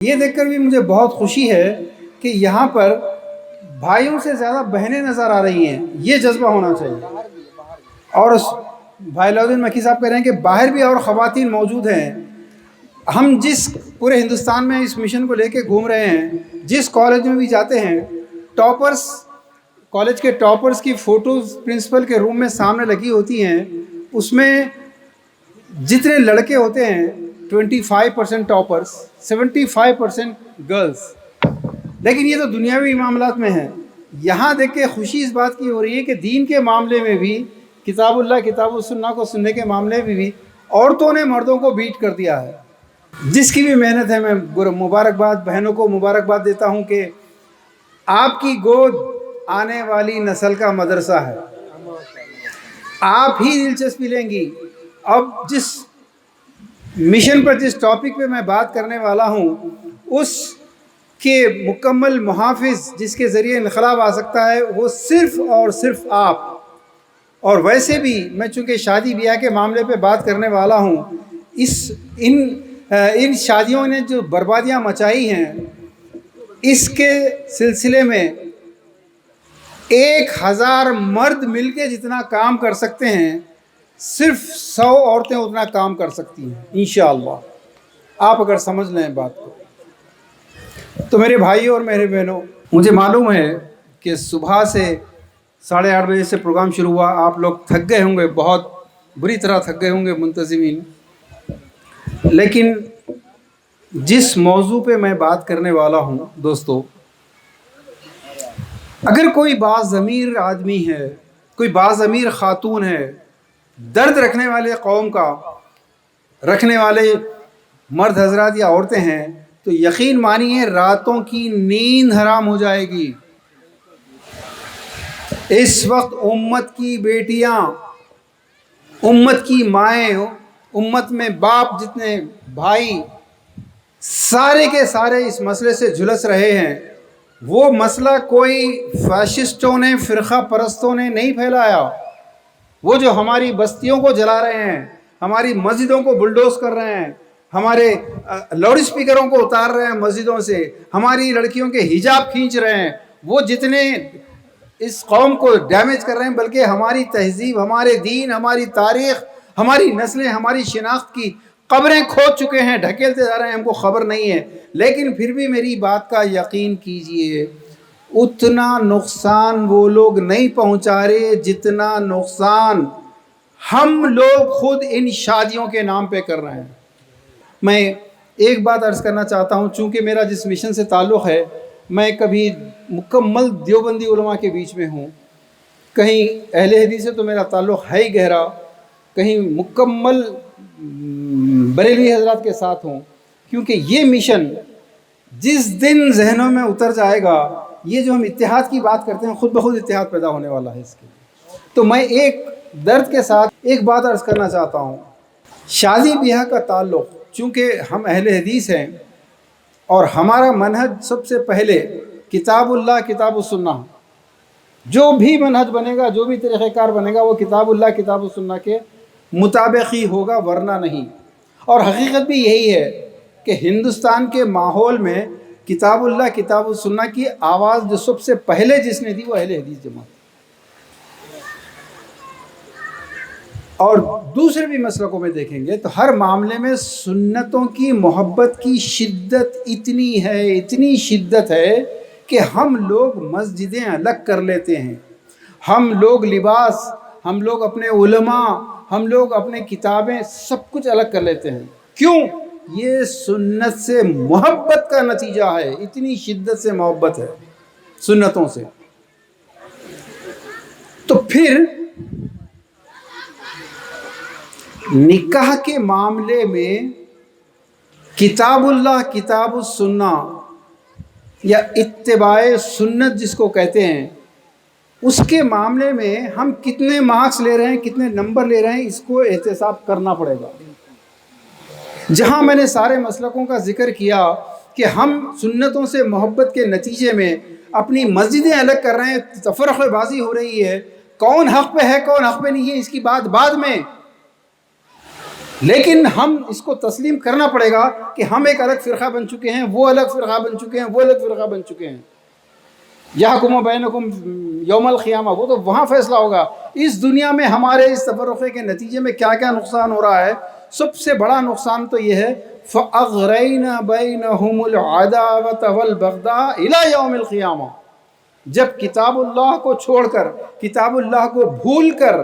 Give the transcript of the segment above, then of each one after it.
یہ دیکھ کر بھی مجھے بہت خوشی ہے کہ یہاں پر بھائیوں سے زیادہ بہنیں نظر آ رہی ہیں، یہ جذبہ ہونا چاہیے۔ اور بھائی علاؤالدین مکی صاحب کہہ رہے ہیں کہ باہر بھی اور خواتین موجود ہیں۔ ہم جس پورے ہندوستان میں اس مشن کو لے کے گھوم رہے ہیں، جس کالج میں بھی جاتے ہیں، ٹاپرز، کالج کے ٹاپرز کی فوٹوز پرنسپل کے روم میں سامنے لگی ہوتی ہیں۔ اس میں جتنے لڑکے ہوتے ہیں 25% ٹاپرز، 75% گرلز۔ لیکن یہ تو دنیاوی معاملات میں ہے۔ یہاں دیکھ کے خوشی اس بات کی ہو رہی ہے کہ دین کے معاملے میں بھی، کتاب اللہ کتاب السنہ کو سننے کے معاملے میں بھی عورتوں نے مردوں کو بیٹ کر دیا ہے۔ جس کی بھی محنت ہے، میں مبارکباد بہنوں کو مبارکباد دیتا ہوں کہ آپ کی گود آنے والی نسل کا مدرسہ ہے۔ آپ ہی دلچسپی لیں گی۔ اب جس مشن پر، جس ٹاپک پہ میں بات کرنے والا ہوں، اس کے مکمل محافظ جس کے ذریعے انقلاب آ سکتا ہے، وہ صرف اور صرف آپ۔ اور ویسے بھی میں چونکہ شادی بیاہ کے معاملے پہ بات کرنے والا ہوں، ان شادیوں نے جو بربادیاں مچائی ہیں، اس کے سلسلے میں 1000 مرد مل کے جتنا کام کر سکتے ہیں، صرف 100 عورتیں اتنا کام کر سکتی ہیں انشاءاللہ، آپ اگر سمجھ لیں بات کو۔ تو میرے بھائیوں اور میرے بہنوں، مجھے معلوم ہے کہ صبح سے 8:30 بجے سے پروگرام شروع ہوا، آپ لوگ تھک گئے ہوں گے، بہت بری طرح تھک گئے ہوں گے منتظمین۔ لیکن جس موضوع پہ میں بات کرنے والا ہوں دوستو، اگر کوئی باضمیر آدمی ہے، کوئی باضمیر خاتون ہے، درد رکھنے والے قوم کا رکھنے والے مرد حضرات یا عورتیں ہیں، تو یقین مانیے راتوں کی نیند حرام ہو جائے گی۔ اس وقت امت کی بیٹیاں، امت کی مائیں، امت میں باپ، جتنے بھائی، سارے کے سارے اس مسئلے سے جھلس رہے ہیں۔ وہ مسئلہ کوئی فیشسٹوں نے، فرقہ پرستوں نے نہیں پھیلایا۔ وہ جو ہماری بستیوں کو جلا رہے ہیں، ہماری مسجدوں کو بلڈوز کر رہے ہیں، ہمارے لاؤڈ اسپیکروں کو اتار رہے ہیں مسجدوں سے، ہماری لڑکیوں کے حجاب کھینچ رہے ہیں، وہ جتنے اس قوم کو ڈیمیج کر رہے ہیں، بلکہ ہماری تہذیب، ہمارے دین، ہماری تاریخ، ہماری نسلیں، ہماری شناخت کی قبریں کھود چکے ہیں، ڈھکیلتے جا رہے ہیں، ہم کو خبر نہیں ہے۔ لیکن پھر بھی میری بات کا یقین کیجئے، اتنا نقصان وہ لوگ نہیں پہنچا رہے جتنا نقصان ہم لوگ خود ان شادیوں کے نام پہ کر رہے ہیں۔ میں ایک بات عرض کرنا چاہتا ہوں، چونکہ میرا جس مشن سے تعلق ہے، میں کبھی مکمل دیوبندی علماء کے بیچ میں ہوں، کہیں اہل حدیث سے تو میرا تعلق ہے ہی گہرا، کہیں مکمل بریلوی حضرات کے ساتھ ہوں، کیونکہ یہ مشن جس دن ذہنوں میں اتر جائے گا، یہ جو ہم اتحاد کی بات کرتے ہیں، خود بخود اتحاد پیدا ہونے والا ہے اس کے لیے۔ تو میں ایک درد کے ساتھ ایک بات عرض کرنا چاہتا ہوں، شادی بیاہ کا تعلق، چونکہ ہم اہل حدیث ہیں اور ہمارا منہج سب سے پہلے کتاب اللہ کتاب السنہ، جو بھی منہج بنے گا، جو بھی طریقہ کار بنے گا، وہ کتاب اللہ کتاب السنہ کے مطابق ہی ہوگا، ورنہ نہیں۔ اور حقیقت بھی یہی ہے کہ ہندوستان کے ماحول میں کتاب اللہ کتاب السنہ کی آواز جو سب سے پہلے جس نے دی، وہ اہل حدیث جماعت۔ اور دوسرے بھی مسلکوں میں دیکھیں گے تو ہر معاملے میں سنتوں کی محبت کی شدت اتنی ہے، اتنی شدت ہے کہ ہم لوگ مسجدیں الگ کر لیتے ہیں، ہم لوگ لباس، ہم لوگ اپنے علماء، ہم لوگ اپنے کتابیں، سب کچھ الگ کر لیتے ہیں۔ کیوں؟ یہ سنت سے محبت کا نتیجہ ہے، اتنی شدت سے محبت ہے سنتوں سے۔ تو پھر نکاح کے معاملے میں کتاب اللہ کتاب السنہ یا اتباع سنت جس کو کہتے ہیں، اس کے معاملے میں ہم کتنے مارکس لے رہے ہیں، کتنے نمبر لے رہے ہیں، اس کو احتساب کرنا پڑے گا۔ جہاں میں نے سارے مسلکوں کا ذکر کیا کہ ہم سنتوں سے محبت کے نتیجے میں اپنی مسجدیں الگ کر رہے ہیں، تفرقہ بازی ہو رہی ہے، کون حق پہ ہے کون حق پہ نہیں ہے، اس کی بات بعد میں۔ لیکن ہم اس کو تسلیم کرنا پڑے گا کہ ہم ایک الگ فرقہ بن چکے ہیں، وہ الگ فرقہ بن چکے ہیں، وہ الگ فرقہ بن چکے ہیں. یحکم بینکم یوم القیامہ، وہ تو وہاں فیصلہ ہوگا. اس دنیا میں ہمارے اس تفرقے کے نتیجے میں کیا کیا نقصان ہو رہا ہے. سب سے بڑا نقصان تو یہ ہے فَأَغْرَيْنَا بَيْنَهُمُ الْعَدَاوَةَ وَالْبَغْضَاءَ إِلَى يَوْمِ الْقِيَامَةِ. جب کتاب اللہ کو چھوڑ کر، کتاب اللہ کو بھول کر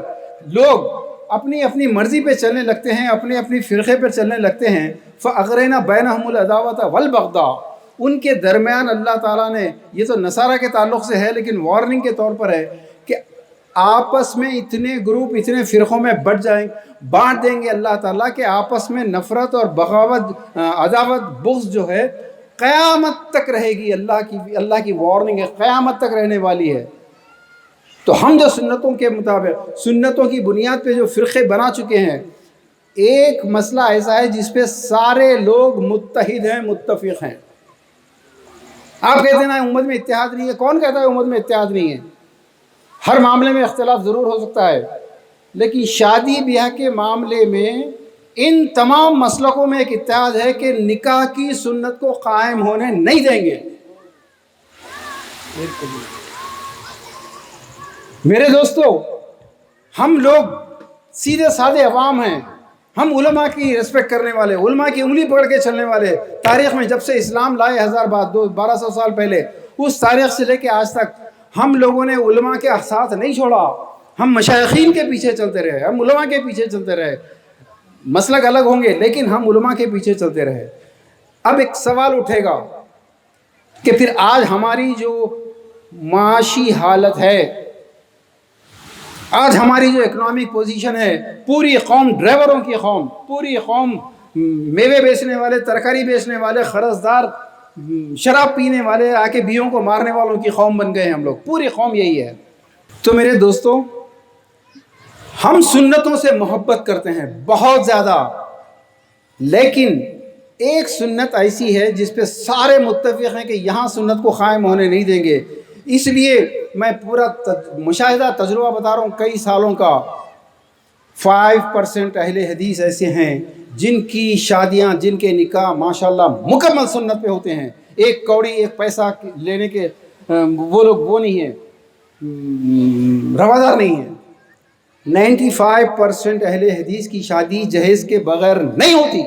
لوگ اپنی اپنی مرضی پہ چلنے لگتے ہیں، اپنے اپنی فرقے پر چلنے لگتے ہیں، فَأَغْرَيْنَا بَيْنَهُمُ الْعَدَاوَةَ وَالْبَغْضَاءَ. ان کے درمیان اللہ تعالیٰ نے، یہ تو نصارہ کے تعلق سے ہے لیکن وارننگ کے طور پر ہے، کہ آپس میں اتنے گروپ، اتنے فرقوں میں بانٹ دیں گے اللہ تعالیٰ کہ آپس میں نفرت اور بغاوت، عداوت، بغض جو ہے قیامت تک رہے گی. اللہ کی وارننگ ہے، قیامت تک رہنے والی ہے. تو ہم جو سنتوں کے مطابق، سنتوں کی بنیاد پہ جو فرقے بنا چکے ہیں، ایک مسئلہ ایسا ہے جس پہ سارے لوگ متحد ہیں، متفق ہیں. آپ کہتے ہیں نا امت میں اتحاد نہیں ہے. کون کہتا ہے امت میں اتحاد نہیں ہے؟ ہر معاملے میں اختلاف ضرور ہو سکتا ہے، لیکن شادی بیاہ کے معاملے میں ان تمام مسلکوں میں ایک اتحاد ہے کہ نکاح کی سنت کو قائم ہونے نہیں دیں گے. میرے دوستو، ہم لوگ سیدھے سادے عوام ہیں. ہم علماء کی ریسپیکٹ کرنے والے، علماء کی انگلی پکڑ کے چلنے والے. تاریخ میں جب سے اسلام لائے 1200 سال پہلے، اس تاریخ سے لے کے آج تک ہم لوگوں نے علماء کے ساتھ نہیں چھوڑا. ہم مشائخین کے پیچھے چلتے رہے، ہم علماء کے پیچھے چلتے رہے. مسلک الگ ہوں گے لیکن ہم علماء کے پیچھے چلتے رہے. اب ایک سوال اٹھے گا کہ پھر آج ہماری جو معاشی حالت ہے، آج ہماری جو اکنامک پوزیشن ہے، پوری قوم ڈرائیوروں کی قوم، پوری قوم میوے بیچنے والے، ترکاری بیچنے والے، خرچدار، شراب پینے والے، آ کے بیووں کو مارنے والوں کی قوم بن گئے ہیں ہم لوگ. پوری قوم یہی ہے. تو میرے دوستوں، ہم سنتوں سے محبت کرتے ہیں بہت زیادہ، لیکن ایک سنت ایسی ہے جس پہ سارے متفق ہیں کہ یہاں سنت کو قائم ہونے نہیں دیں گے. اس لیے میں پورا مشاہدہ تجربہ بتا رہا ہوں کئی سالوں کا. 5% اہل حدیث ایسے ہیں جن کی شادیاں، جن کے نکاح ماشاءاللہ مکمل سنت پہ ہوتے ہیں. ایک کوڑی، ایک پیسہ لینے کے وہ لوگ وہ نہیں ہیں، روادار نہیں ہیں. 95% اہل حدیث کی شادی جہیز کے بغیر نہیں ہوتی.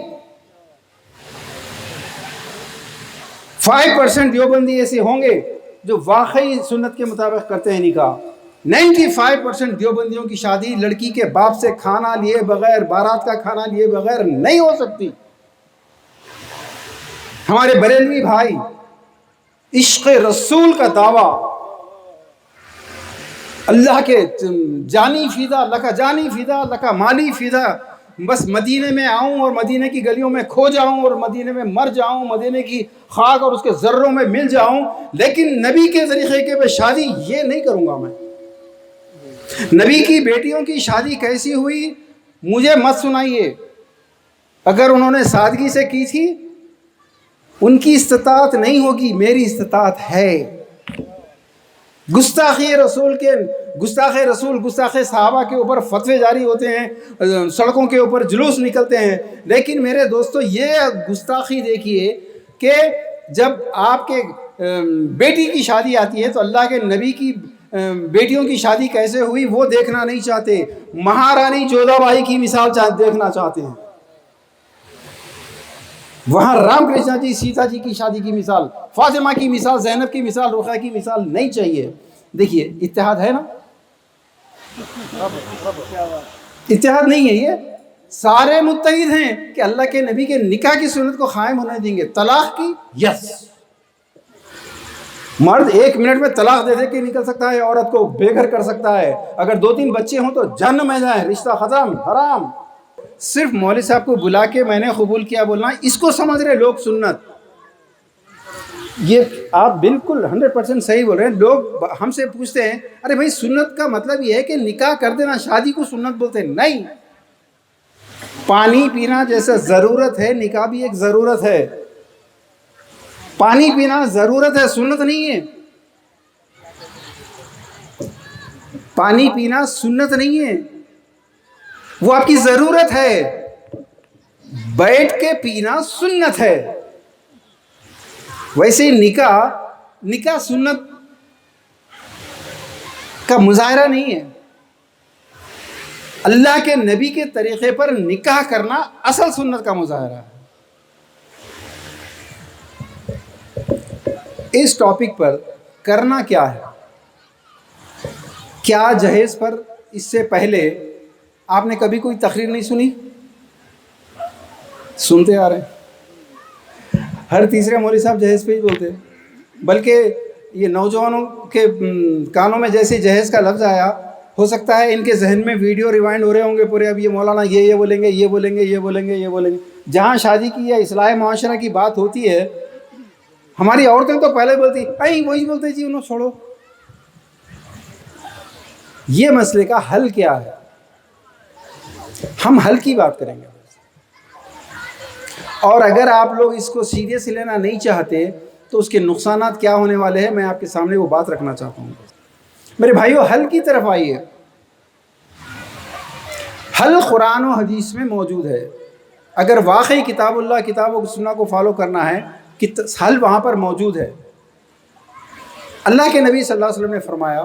5% دیوبندی ایسے ہوں گے جو واقعی سنت کے مطابق کرتے ہیں نکاح. 95% دیوبندیوں کی شادی لڑکی کے باپ سے کھانا لیے بغیر، بارات کا کھانا لیے بغیر نہیں ہو سکتی. ہمارے بریلوی بھائی عشق رسول کا دعویٰ، اللہ کے جانی فدا لکا، جانی فدا لکا، مالی فدا، بس مدینے میں آؤں اور مدینے کی گلیوں میں کھو جاؤں اور مدینے میں مر جاؤں، مدینے کی خاک اور اس کے ذروں میں مل جاؤں، لیکن نبی کے طریقے کے پہ شادی یہ نہیں کروں گا میں. نبی کی بیٹیوں کی شادی کیسی ہوئی مجھے مت سنائیے. اگر انہوں نے سادگی سے کی تھی، ان کی استطاعت نہیں ہوگی، میری استطاعت ہے. گستاخی رسول، گستاخ صحابہ کے اوپر فتوے جاری ہوتے ہیں، سڑکوں کے اوپر جلوس نکلتے ہیں، لیکن میرے دوستو یہ گستاخی دیکھیے کہ جب آپ کے بیٹی کی شادی آتی ہے تو اللہ کے نبی کی بیٹیوں کی شادی کیسے ہوئی وہ دیکھنا نہیں چاہتے. مہارانی جودھا بائی کی مثال دیکھنا چاہتے ہیں. وہاں رام کرشنا جی، سیتا جی کی شادی کی مثال، فاطمہ کی مثال، زینب کی مثال، رقیہ کی مثال نہیں چاہیے. دیکھیے اتحاد ہے نا؟ اتحاد نہیں ہے. یہ سارے متحد ہیں کہ اللہ کے نبی کے نکاح کی سنت کو قائم ہونے دیں گے. طلاق کی یس، مرد 1 منٹ میں طلاق دے کے نکل سکتا ہے، عورت کو بے گھر کر سکتا ہے. اگر 2-3 بچے ہوں تو جہنم میں جائیں، رشتہ ختم، حرام. صرف مولوی صاحب کو بلا کے میں نے قبول کیا بولنا، اس کو سمجھ رہے لوگ سنت. یہ آپ بالکل 100% صحیح بول رہے ہیں. لوگ ہم سے پوچھتے ہیں ارے بھائی سنت کا مطلب یہ ہے کہ نکاح کر دینا، شادی کو سنت بولتے ہیں؟ نہیں. پانی پینا جیسا ضرورت ہے، نکاح بھی ایک ضرورت ہے. پانی پینا ضرورت ہے، سنت نہیں ہے. پانی پینا سنت نہیں ہے، وہ آپ کی ضرورت ہے. بیٹھ کے پینا سنت ہے، ویسے ہی نکاح سنت کا مظاہرہ نہیں ہے۔ اللہ کے نبی کے طریقے پر نکاح کرنا اصل سنت کا مظاہرہ ہے۔ اس ٹاپک پر کرنا کیا ہے؟ کیا جہیز پر اس سے پہلے آپ نے کبھی کوئی تقریر نہیں سنی؟ سنتے آ رہے ہیں، ہر تیسرے مولوی صاحب جہیز پہ ہی بولتے ہیں، بلکہ یہ نوجوانوں کے کانوں میں جیسے جہیز کا لفظ آیا، ہو سکتا ہے ان کے ذہن میں ویڈیو ریوائنڈ ہو رہے ہوں گے پورے، اب یہ مولانا یہ بولیں گے، یہ بولیں گے، یہ بولیں گے، یہ بولیں گے۔ جہاں شادی کی یا اصلاح معاشرہ کی بات ہوتی ہے، ہماری عورتیں تو پہلے بولتی وہی بولتے جی انہوں چھوڑو۔ یہ مسئلے کا حل کیا ہے؟ ہم حل کی بات کریں گے، اور اگر آپ لوگ اس کو سیریس لینا نہیں چاہتے تو اس کے نقصانات کیا ہونے والے ہیں میں آپ کے سامنے وہ بات رکھنا چاہتا ہوں۔ میرے بھائیو، حل کی طرف آئیے۔ حل قرآن و حدیث میں موجود ہے۔ اگر واقعی کتاب اللہ، کتاب و سنہ کو فالو کرنا ہے، حل وہاں پر موجود ہے۔ اللہ کے نبی صلی اللہ علیہ وسلم نے فرمایا،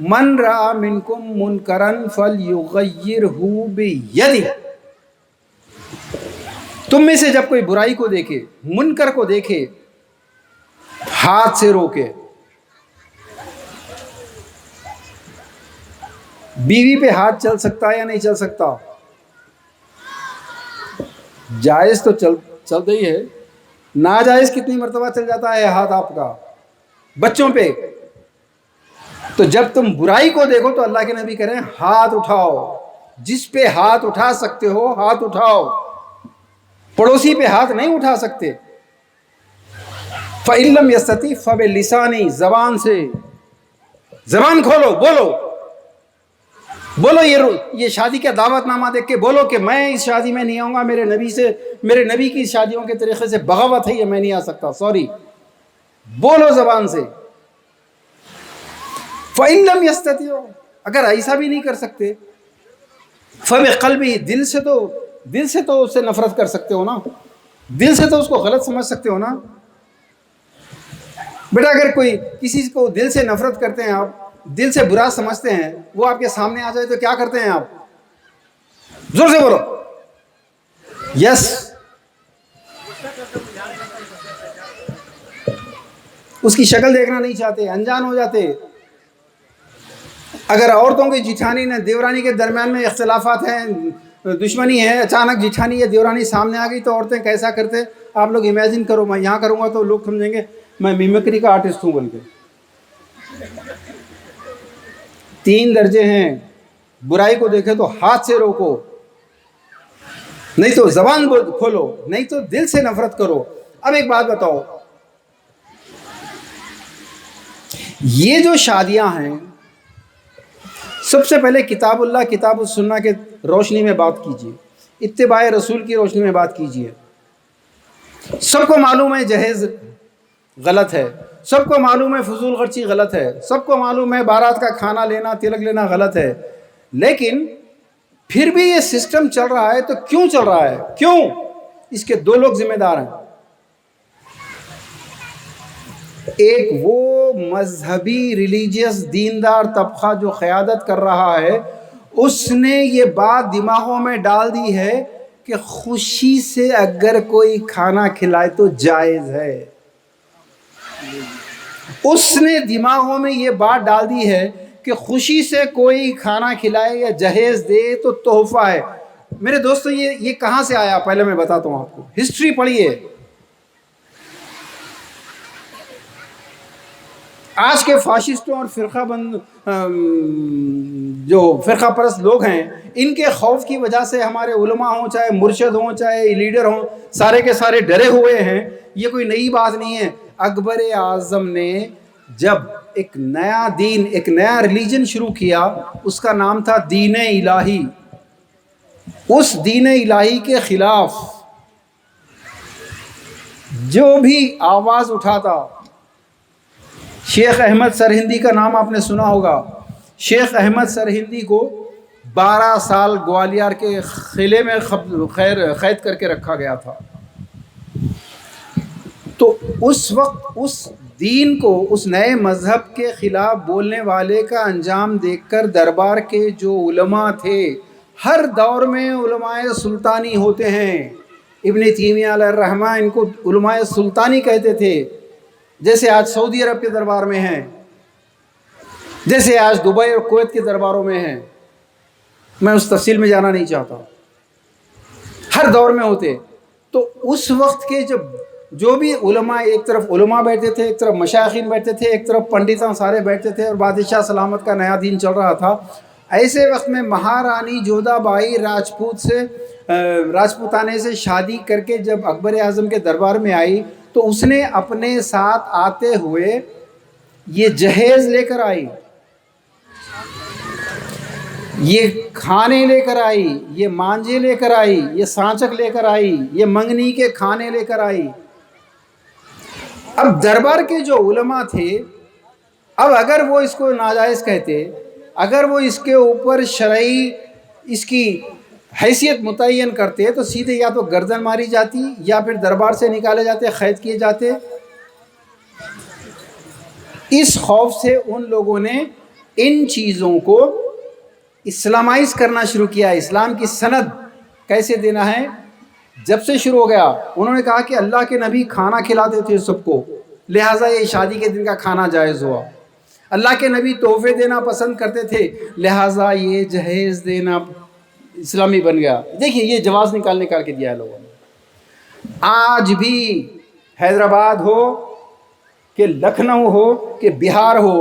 من رأى منکم منکرا فلیغیرہ بیدہ۔ تم میں سے جب کوئی برائی کو دیکھے، منکر کو دیکھے، ہاتھ سے روکے۔ بیوی پہ ہاتھ چل سکتا ہے یا نہیں چل سکتا؟ جائز تو چلتا ہی ہے، ناجائز کتنی مرتبہ چل جاتا ہے ہاتھ آپ کا؟ بچوں پہ۔ تو جب تم برائی کو دیکھو تو اللہ کے نبی کہہ رہے ہیں ہاتھ اٹھاؤ، جس پہ ہاتھ اٹھا سکتے ہو ہاتھ اٹھاؤ، پڑوسی پہ ہاتھ نہیں اٹھا سکتے۔ فَإِن لَّمْ يَسْتَطِعْ فَبِلِسَانِهِ، زبان سے، زبان کھولو، بولو یہ شادی کا دعوت نامہ دیکھ کے بولو کہ میں اس شادی میں نہیں آؤں گا، میرے نبی کی شادیوں کے طریقے سے بغاوت ہے، یہ میں نہیں آ سکتا، سوری۔ بولو زبان سے۔ فَإِن لَّمْ يَسْتَطِعْ، اگر ایسا بھی نہیں کر سکتے، فَبِقَلْبِهِ، دل سے تو اس سے نفرت کر سکتے ہو نا، دل سے تو اس کو غلط سمجھ سکتے ہو نا۔ بیٹا اگر کوئی کسی کو دل سے نفرت کرتے ہیں، آپ دل سے برا سمجھتے ہیں، وہ آپ کے سامنے آ جائے تو کیا کرتے ہیں آپ؟ زور سے بولو، یس۔ اس کی شکل دیکھنا نہیں چاہتے، انجان ہو جاتے۔ اگر عورتوں کی جیٹھانی نے دیورانی کے درمیان میں اختلافات ہیں، دشمنی ہے، اچانک جیٹھانی یا دیورانی سامنے آ گئی تو عورتیں کیسا کرتے؟ آپ لوگ امیجن کرو، میں یہاں کروں گا تو لوگ سمجھیں گے میں میمکری کا آرٹسٹ ہوں بول کے۔ 3 درجے ہیں، برائی کو دیکھے تو ہاتھ سے روکو، نہیں تو زبان کھولو، نہیں تو دل سے نفرت کرو۔ اب ایک بات بتاؤ، یہ جو شادیاں ہیں، سب سے پہلے کتاب اللہ، کتاب السنہ کے روشنی میں بات کیجیے، اتباع رسول کی روشنی میں بات کیجیے۔ سب کو معلوم ہے جہیز غلط ہے، سب کو معلوم ہے فضول خرچی غلط ہے، سب کو معلوم ہے بارات کا کھانا لینا، تلک لینا غلط ہے، لیکن پھر بھی یہ سسٹم چل رہا ہے تو کیوں چل رہا ہے؟ کیوں؟ اس کے 2 لوگ ذمہ دار ہیں۔ ایک وہ مذہبی ریلیجیس دیندار طبقہ جو قیادت کر رہا ہے، اس نے یہ بات دماغوں میں ڈال دی ہے کہ خوشی سے اگر کوئی کھانا کھلائے تو جائز ہے۔ اس نے دماغوں میں یہ بات ڈال دی ہے کہ خوشی سے کوئی کھانا کھلائے یا جہیز دے تو تحفہ ہے۔ میرے دوستو، یہ کہاں سے آیا؟ پہلے میں بتاتا ہوں آپ کو، ہسٹری پڑھیے۔ آج کے فاشسٹوں اور جو فرقہ پرست لوگ ہیں، ان کے خوف کی وجہ سے ہمارے علماء ہوں، چاہے مرشد ہوں، چاہے لیڈر ہوں، سارے کے سارے ڈرے ہوئے ہیں۔ یہ کوئی نئی بات نہیں ہے۔ اکبر اعظم نے جب ایک نیا دین، ایک نیا ریلیجن شروع کیا، اس کا نام تھا دین الہی۔ اس دین الہی کے خلاف جو بھی آواز اٹھاتا، شیخ احمد سرہندی کا نام آپ نے سنا ہوگا۔ شیخ احمد سرہندی کو 12 سال گوالیار کے قلعے میں قید کر کے رکھا گیا تھا. تو اس وقت اس دین کو، اس نئے مذہب کے خلاف بولنے والے کا انجام دیکھ کر دربار کے جو علماء تھے، ہر دور میں علماء سلطانی ہوتے ہیں. ابن تیمیہ علیہ الرحمہ ان کو علماء سلطانی کہتے تھے، جیسے آج سعودی عرب کے دربار میں ہیں، جیسے آج دبئی اور کویت کے درباروں میں ہیں. میں اس تفصیل میں جانا نہیں چاہتا، ہر دور میں ہوتے. تو اس وقت کے جو بھی علماء، ایک طرف علماء بیٹھتے تھے، ایک طرف مشائخین بیٹھتے تھے، ایک طرف پنڈتاں سارے بیٹھتے تھے، اور بادشاہ سلامت کا نیا دین چل رہا تھا. ایسے وقت میں مہارانی جودھا بائی راجپوتانے سے شادی کر کے جب اکبر اعظم کے دربار میں آئی تو اس نے اپنے ساتھ آتے ہوئے یہ جہیز لے کر آئی، یہ کھانے لے کر آئی، یہ مانجے لے کر آئی، یہ سانچک لے کر آئی، یہ منگنی کے کھانے لے کر آئی. اب دربار کے جو علماء تھے، اب اگر وہ اس کو ناجائز کہتے، اگر وہ اس کے اوپر شرعی اس کی حیثیت متعین کرتے، تو سیدھے یا تو گردن ماری جاتی یا پھر دربار سے نکالے جاتے، قید کیے جاتے. اس خوف سے ان لوگوں نے ان چیزوں کو اسلامائز کرنا شروع کیا. اسلام کی سند کیسے دینا ہے جب سے شروع ہو گیا، انہوں نے کہا کہ اللہ کے نبی کھانا کھلاتے تھے سب کو، لہٰذا یہ شادی کے دن کا کھانا جائز ہوا. اللہ کے نبی تحفے دینا پسند کرتے تھے، لہٰذا یہ جہیز دینا اسلامی بن گیا. دیکھیے یہ جواز نکال کے دیا ہے لوگوں نے. آج بھی حیدرآباد ہو کہ لکھنؤ ہو کہ بہار ہو،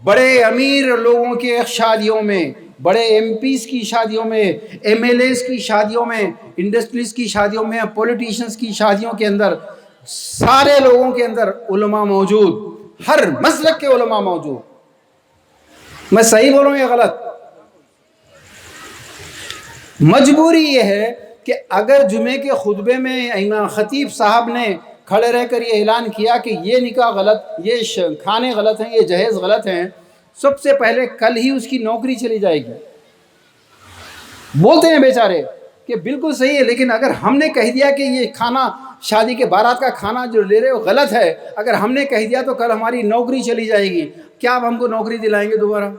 بڑے امیر لوگوں کے شادیوں میں، بڑے ایم پیز کی شادیوں میں، ایم ایل ایز کی شادیوں میں، انڈسٹریز کی شادیوں میں، پولیٹیشنز کی شادیوں کے اندر، سارے لوگوں کے اندر علماء موجود، ہر مسلک کے علماء موجود. میں صحیح بولوں یا غلط؟ مجبوری یہ ہے کہ اگر جمعے کے خطبے میں امام خطیب صاحب نے کھڑے رہ کر یہ اعلان کیا کہ یہ نکاح غلط، یہ کھانے غلط ہیں، یہ جہیز غلط ہیں، سب سے پہلے کل ہی اس کی نوکری چلی جائے گی. بولتے ہیں بیچارے کہ بالکل صحیح ہے، لیکن اگر ہم نے کہہ دیا کہ یہ کھانا شادی کے بارات کا کھانا جو لے رہے ہو غلط ہے، اگر ہم نے کہہ دیا تو کل ہماری نوکری چلی جائے گی. کیا آپ ہم کو نوکری دلائیں گے دوبارہ؟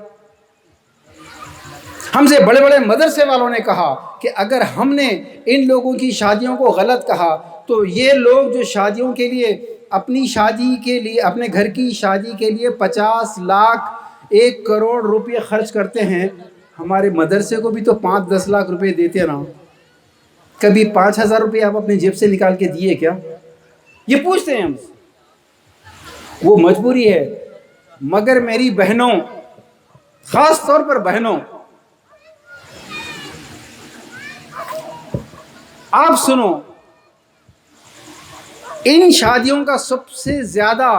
ہم سے بڑے بڑے مدرسے والوں نے کہا کہ اگر ہم نے ان لوگوں کی شادیوں کو غلط کہا تو یہ لوگ جو شادیوں کے لیے، اپنی شادی کے لیے، اپنے گھر کی شادی کے لیے 50 لاکھ 1 کروڑ روپے خرچ کرتے ہیں، ہمارے مدرسے کو بھی تو 5-10 لاکھ روپے دیتے نا. کبھی 5,000 روپے آپ اپنی جیب سے نکال کے دیے کیا؟ یہ پوچھتے ہیں ہم سے. وہ مجبوری ہے. مگر میری بہنوں، خاص طور پر بہنوں، آپ سنو، ان شادیوں کا سب سے زیادہ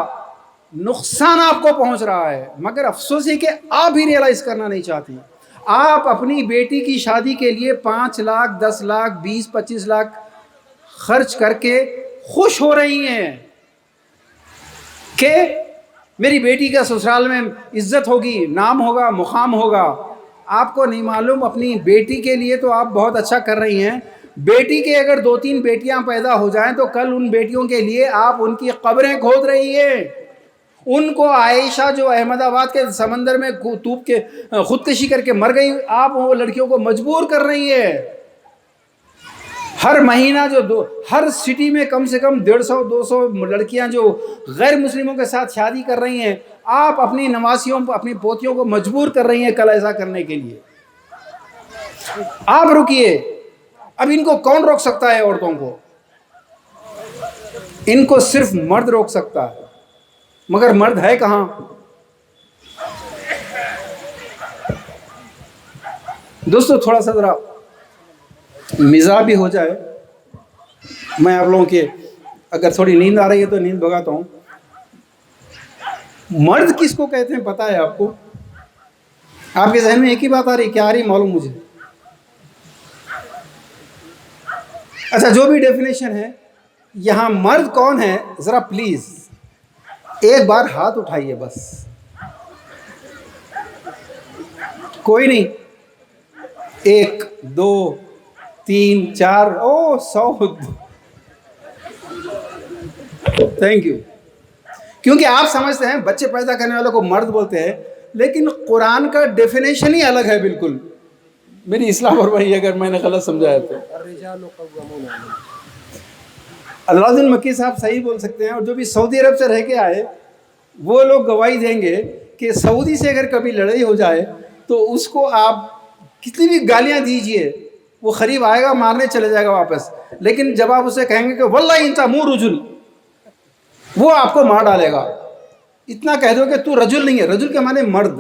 نقصان آپ کو پہنچ رہا ہے، مگر افسوس ہے کہ آپ ہی ریئلائز کرنا نہیں چاہتے. آپ اپنی بیٹی کی شادی کے لیے 5 لاکھ 10 لاکھ 20-25 لاکھ خرچ کر کے خوش ہو رہی ہیں کہ میری بیٹی کا سسرال میں عزت ہوگی، نام ہوگا، مقام ہوگا. آپ کو نہیں معلوم اپنی بیٹی کے لیے تو آپ بہت اچھا کر رہی ہیں. بیٹی کے اگر 2-3 بیٹیاں پیدا ہو جائیں تو کل ان بیٹیوں کے لیے آپ ان کی قبریں کھود رہی ہیں. ان کو عائشہ جو احمد آباد کے سمندر میں ڈوب کے خودکشی کر کے مر گئی، آپ وہ لڑکیوں کو مجبور کر رہی ہے. ہر مہینہ ہر سٹی میں کم سے کم 150-200 لڑکیاں جو غیر مسلموں کے ساتھ شادی کر رہی ہیں، آپ اپنی نواسیوں اپنی پوتیوں کو مجبور کر رہی ہیں کل ایسا کرنے کے لیے. آپ رکیے. اب ان کو کون روک سکتا ہے؟ عورتوں کو ان کو صرف مرد روک سکتا ہے، مگر مرد ہے کہاں؟ دوستو تھوڑا سا ذرا مزاح بھی ہو جائے. میں آپ لوگوں کے اگر تھوڑی نیند آ رہی ہے تو نیند بھگاتا ہوں. مرد کس کو کہتے ہیں پتہ ہے آپ کو؟ آپ کے ذہن میں ایک ہی بات آ رہی، کیا آ رہی معلوم مجھے؟ اچھا جو بھی ڈیفینیشن ہے، یہاں مرد کون ہے ذرا پلیز ایک بار ہاتھ اٹھائیے. بس کوئی نہیں. 1 2 3 4 او 100. Thank you. کیونکہ آپ سمجھتے ہیں بچے پیدا کرنے والوں کو مرد بولتے ہیں، لیکن قرآن کا ڈیفینیشن ہی الگ ہے بالکل. میری اصلاح فرمائیے اگر میں نے غلط سمجھایا تو. الدین مکی صاحب صحیح بول سکتے ہیں، اور جو بھی سعودی عرب سے رہ کے آئے وہ لوگ گواہی دیں گے کہ سعودی سے اگر کبھی لڑائی ہو جائے تو اس کو آپ کتنی بھی گالیاں دیجئے وہ قریب آئے گا، مارنے چلے جائے گا واپس. لیکن جب آپ اسے کہیں گے کہ واللہ انت مو رجل، وہ آپ کو مار ڈالے گا. اتنا کہہ دو کہ تو رجل نہیں ہے. رجل کے معنی مرد،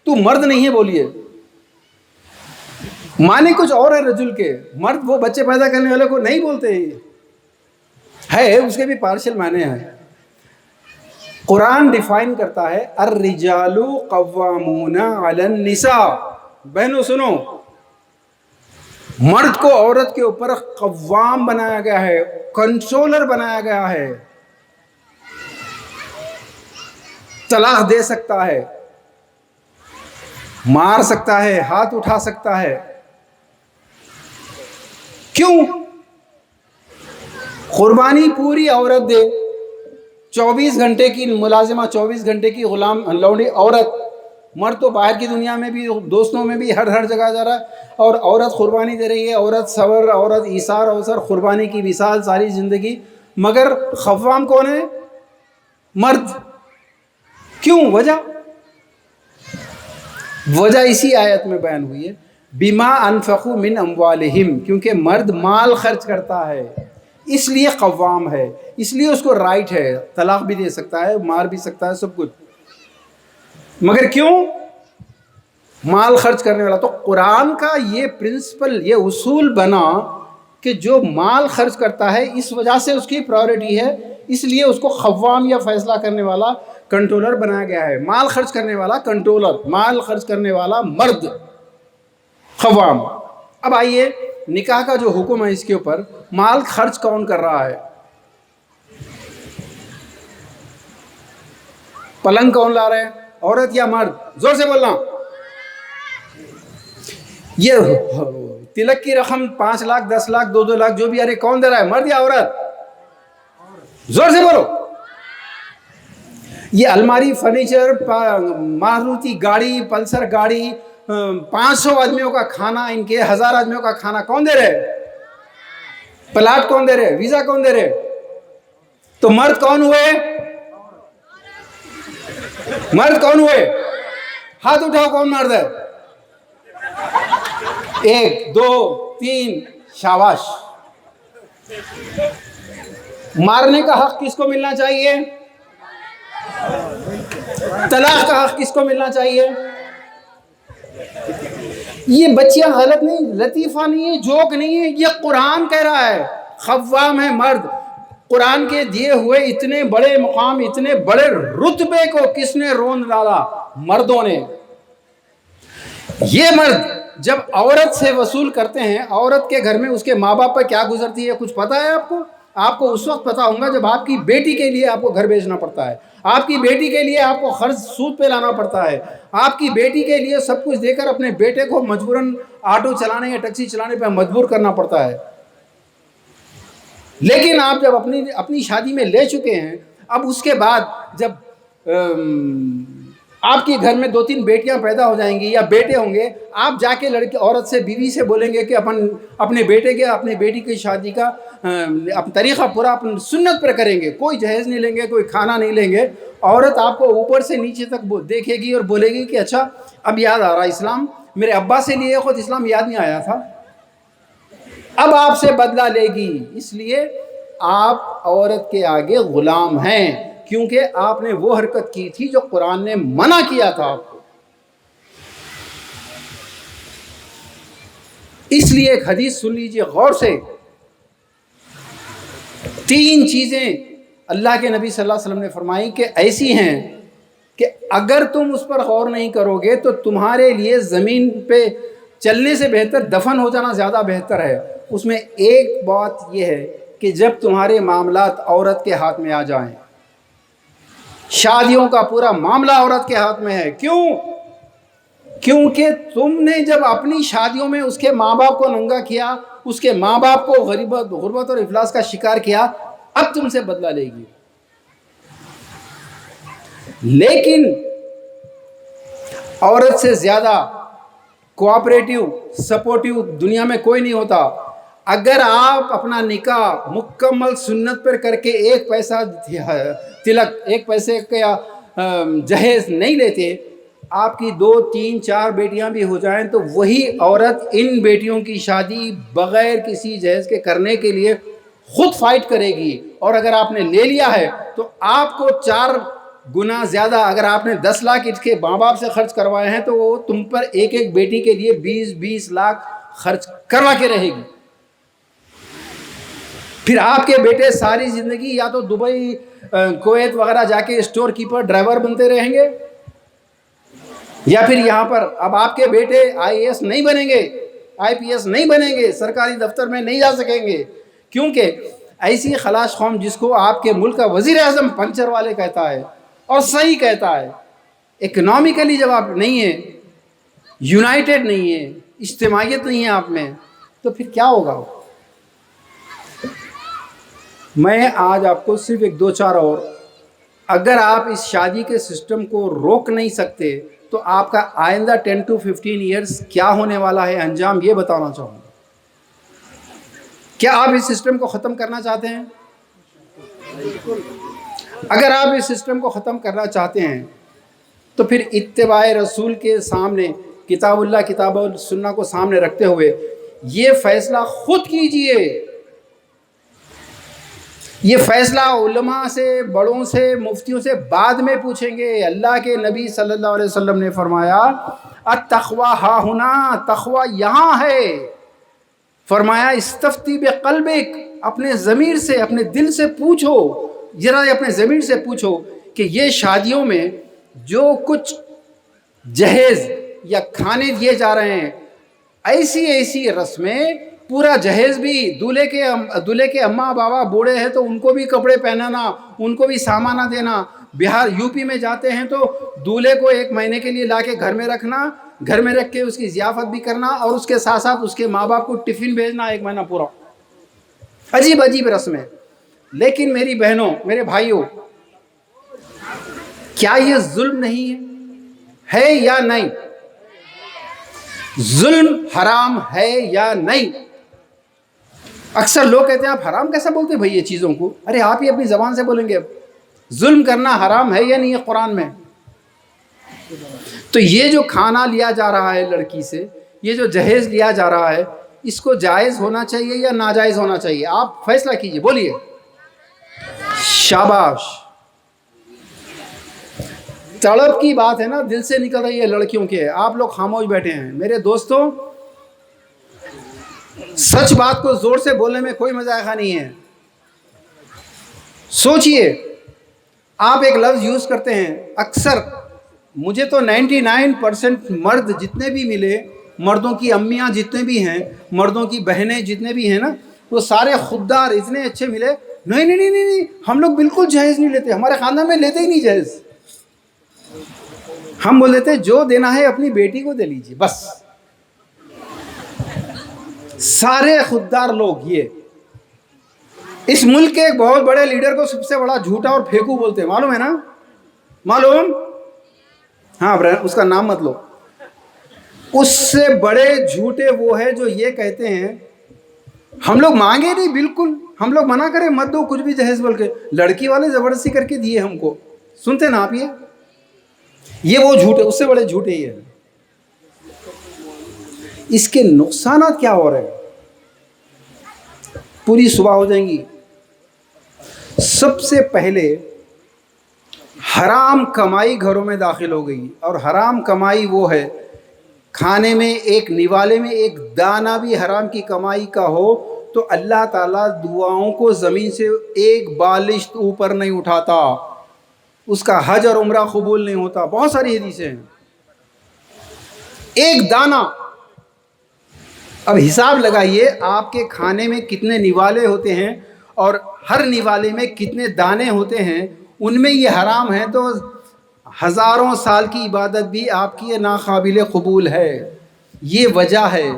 تو مرد نہیں ہے بولیے. معنی کچھ اور ہے رجل کے. مرد وہ بچے پیدا کرنے والے کو نہیں بولتے ہے، اس کے بھی پارشل معنی ہیں. قرآن ڈیفائن کرتا ہے الرجال قوامون علی النساء. بہنوں سنو، مرد کو عورت کے اوپر قوام بنایا گیا ہے، کنٹرولر بنایا گیا ہے. طلاق دے سکتا ہے، مار سکتا ہے، ہاتھ اٹھا سکتا ہے. کیوں؟ قربانی پوری عورت دے. 24 گھنٹے کی ملازمہ، 24 گھنٹے کی غلام لونڈی عورت. مرد تو باہر کی دنیا میں بھی، دوستوں میں بھی، ہر جگہ جا رہا ہے، اور عورت قربانی دے رہی ہے. عورت صبر، عورت ایثار اوثر، قربانی کی مثال ساری زندگی. مگر خوام کون ہے؟ مرد. کیوں؟ وجہ اسی آیت میں بیان ہوئی ہے، بما انفقوا من اموالہم. کیونکہ مرد مال خرچ کرتا ہے اس لیے قوام ہے، اس لیے اس کو رائٹ ہے، طلاق بھی دے سکتا ہے، مار بھی سکتا ہے، سب کچھ. مگر کیوں؟ مال خرچ کرنے والا. تو قرآن کا یہ پرنسپل، یہ اصول بنا کہ جو مال خرچ کرتا ہے اس وجہ سے اس کی پرائورٹی ہے، اس لیے اس کو قوام یا فیصلہ کرنے والا، کنٹرولر بنایا گیا ہے. مال خرچ کرنے والا کنٹرولر، مال خرچ کرنے والا مرد قوام. اب آئیے نکاح کا جو حکم ہے اس کے اوپر، مال خرچ کون کر رہا ہے؟ پلنگ کون لا رہے ہیں، عورت یا مرد؟ زور سے بولنا. یہ تلک کی رقم 5 لاکھ 10 لاکھ 2 لاکھ جو بھی آ رہے، کون دے رہا ہے، مرد یا عورت؟ زور سے بولو. یہ الماری، فرنیچر، ماروتی گاڑی، پلسر گاڑی، 500 آدمیوں کا کھانا، ان کے 1000 آدمیوں کا کھانا کون دے رہے؟ پلاٹ کون دے رہے؟ ویزا کون دے رہے؟ تو مرد کون ہوئے؟ مرد کون ہوئے؟ ہاتھ اٹھاؤ، کون مرد ہے؟ 1 2 3 شاباش. مارنے کا حق کس کو ملنا چاہیے؟ طلاق کا حق کس کو ملنا چاہیے؟ یہ بچیاں غلط نہیں، لطیفہ نہیں ہے، جوک نہیں ہے، یہ قرآن کہہ رہا ہے. قوام ہے مرد. قرآن کے دیے ہوئے اتنے بڑے مقام، اتنے بڑے رتبے کو کس نے رون ڈالا؟ مردوں نے. یہ مرد جب عورت سے وصول کرتے ہیں، عورت کے گھر میں اس کے ماں باپ پر کیا گزرتی ہے کچھ پتا ہے آپ کو؟ آپ کو اس وقت پتا ہوگا جب آپ کی بیٹی کے لیے آپ کو گھر بیچنا پڑتا ہے، آپ کی بیٹی کے لیے آپ کو قرض سود پہ لانا پڑتا ہے، آپ کی بیٹی کے لیے سب کچھ دے کر اپنے بیٹے کو مجبوراً آٹو چلانے یا ٹیکسی چلانے پہ مجبور کرنا پڑتا ہے. لیکن آپ جب اپنی شادی میں لے چکے ہیں، اب اس کے بعد جب آپ کے گھر میں 2-3 بیٹیاں پیدا ہو جائیں گی یا بیٹے ہوں گے، آپ جا کے لڑکی عورت سے، بیوی سے بولیں گے کہ اپنے بیٹے کے، اپنے بیٹی کی شادی کا طریقہ پورا اپن سنت پر کریں گے. کوئی جہیز نہیں لیں گے، کوئی کھانا نہیں لیں گے. عورت آپ کو اوپر سے نیچے تک دیکھے گی اور بولے گی کہ اچھا اب یاد آ رہا اسلام، میرے ابا سے لیے خود اسلام یاد نہیں آیا تھا، اب آپ سے بدلہ لے گی. اس لیے آپ عورت کے آگے غلام ہیں، کیونکہ آپ نے وہ حرکت کی تھی جو قرآن نے منع کیا تھا آپ کو. اس لیے ایک حدیث سن لیجئے غور سے. 3 چیزیں اللہ کے نبی صلی اللہ علیہ وسلم نے فرمائی کہ ایسی ہیں کہ اگر تم اس پر غور نہیں کرو گے تو تمہارے لیے زمین پہ چلنے سے بہتر دفن ہو جانا زیادہ بہتر ہے. اس میں ایک بات یہ ہے کہ جب تمہارے معاملات عورت کے ہاتھ میں آ جائیں، شادیوں کا پورا معاملہ عورت کے ہاتھ میں ہے. کیوں؟ کیونکہ تم نے جب اپنی شادیوں میں اس کے ماں باپ کو ننگا کیا، اس کے ماں باپ کو غربت اور افلاس کا شکار کیا، اب تم سے بدلہ لے گی۔ لیکن عورت سے زیادہ کوآپریٹیو سپورٹیو دنیا میں کوئی نہیں ہوتا۔ اگر آپ اپنا نکاح مکمل سنت پر کر کے ایک پیسہ تلک، ایک پیسے کا جہیز نہیں لیتے، آپ کی 2 3 4 بیٹیاں بھی ہو جائیں تو وہی عورت ان بیٹیوں کی شادی بغیر کسی جہیز کے کرنے کے لیے خود فائٹ کرے گی۔ اور اگر آپ نے لے لیا ہے تو آپ کو 4 گنا زیادہ، اگر آپ نے 10 لاکھ اس کے ماں باپ سے خرچ کروائے ہیں تو وہ تم پر ایک ایک بیٹی کے لیے 20 لاکھ خرچ کروا کے رہے گی۔ پھر آپ کے بیٹے ساری زندگی یا تو دبئی، کویت وغیرہ جا کے اسٹور کیپر، ڈرائیور بنتے رہیں گے، یا پھر یہاں پر اب آپ کے بیٹے IAS نہیں بنیں گے، IPS نہیں بنیں گے، سرکاری دفتر میں نہیں جا سکیں گے، کیونکہ ایسی خلاص قوم جس کو آپ کے ملک کا وزیر اعظم پنچر والے کہتا ہے اور صحیح کہتا ہے، اکنامکلی جب آپ نہیں ہیں، یونائٹڈ نہیں ہیں، اجتماعیت نہیں ہے آپ میں، تو پھر کیا ہوگا؟ میں آج آپ کو صرف 1 2 4 اور، اگر آپ اس شادی کے سسٹم کو روک نہیں سکتے تو آپ کا آئندہ 10 to 15 ایئرز کیا ہونے والا ہے، انجام یہ بتانا چاہوں گا۔ کیا آپ اس سسٹم کو ختم کرنا چاہتے ہیں؟ اگر آپ اس سسٹم کو ختم کرنا چاہتے ہیں تو پھر اتباع رسول کے سامنے، کتاب اللہ کتاب و سنہ کو سامنے رکھتے ہوئے یہ فیصلہ خود کیجئے۔ یہ فیصلہ علماء سے، بڑوں سے، مفتیوں سے بعد میں پوچھیں گے۔ اللہ کے نبی صلی اللہ علیہ وسلم نے فرمایا التقویٰ ہا ہنا، تقویٰ یہاں ہے۔ فرمایا استفتی بقلبک، اپنے ضمیر سے، اپنے دل سے پوچھو، ذرا اپنے ضمیر سے پوچھو کہ یہ شادیوں میں جو کچھ جہیز یا کھانے دیے جا رہے ہیں، ایسی رسمیں، پورا جہیز بھی، دولہے کے اماں بابا بوڑھے ہیں تو ان کو بھی کپڑے پہنانا، ان کو بھی سامانہ دینا۔ بہار UP میں جاتے ہیں تو دولہے کو 1 مہینے کے لیے لا کے گھر میں رکھنا، گھر میں رکھ کے اس کی ضیافت بھی کرنا، اور اس کے ساتھ ساتھ اس کے ماں باپ کو ٹفن بھیجنا 1 مہینہ پورا۔ عجیب رسمیں۔ لیکن میری بہنوں، میرے بھائیوں، کیا یہ ظلم نہیں ہے یا نہیں؟ ظلم حرام ہے یا نہیں؟ اکثر لوگ کہتے ہیں آپ حرام کیسا بولتے بھائی یہ چیزوں کو؟ ارے آپ ہی اپنی زبان سے بولیں گے ظلم کرنا حرام ہے یا نہیں ہے قرآن میں؟ تو یہ جو کھانا لیا جا رہا ہے لڑکی سے، یہ جو جہیز لیا جا رہا ہے، اس کو جائز ہونا چاہیے یا ناجائز ہونا چاہیے؟ آپ فیصلہ کیجئے، بولیے۔ شاباش، تڑپ کی بات ہے نا، دل سے نکل رہی ہے لڑکیوں کے، آپ لوگ خاموش بیٹھے ہیں۔ میرے دوستوں، سچ بات کو زور سے بولنے میں کوئی مذائقہ نہیں ہے۔ سوچئے، آپ ایک لفظ یوز کرتے ہیں اکثر، مجھے تو 99% مرد جتنے بھی ملے، مردوں کی امیاں جتنے بھی ہیں، مردوں کی بہنیں جتنے بھی ہیں نا، وہ سارے خوددار اتنے اچھے ملے، نہیں ہم لوگ بالکل جہیز نہیں لیتے، ہمارے خاندان میں لیتے ہی نہیں جہیز، ہم بول دیتے جو دینا ہے اپنی بیٹی کو دے لیجیے بس۔ سارے خوددار لوگ، یہ اس ملک کے ایک بہت بڑے لیڈر کو سب سے بڑا جھوٹا اور پھیکو بولتے ہیں، معلوم ہے نا؟ معلوم؟ ہاں اس کا نام مت لو۔ اس سے بڑے جھوٹے وہ ہے جو یہ کہتے ہیں ہم لوگ مانگے نہیں، بالکل ہم لوگ منع کریں مت دو کچھ بھی جہیز، بول کے لڑکی والے زبردستی کر کے دیے ہم کو۔ سنتے نا آپ؟ یہ وہ جھوٹے، اس سے بڑے جھوٹے ہی ہیں۔ اس کے نقصانات کیا ہو رہے ہیں؟ پوری صبح ہو جائیں گی۔ سب سے پہلے حرام کمائی گھروں میں داخل ہو گئی، اور حرام کمائی وہ ہے کھانے میں ایک نوالے میں ایک دانہ بھی حرام کی کمائی کا ہو تو اللہ تعالیٰ دعاؤں کو زمین سے ایک بالشت اوپر نہیں اٹھاتا، اس کا حج اور عمرہ قبول نہیں ہوتا۔ بہت ساری حدیثیں ہیں۔ ایک دانہ، اب حساب لگائیے آپ کے کھانے میں کتنے نوالے ہوتے ہیں اور ہر نوالے میں کتنے دانے ہوتے ہیں، ان میں یہ حرام ہے تو ہزاروں سال کی عبادت بھی آپ کی ناقابل قبول ہے۔ یہ وجہ ہے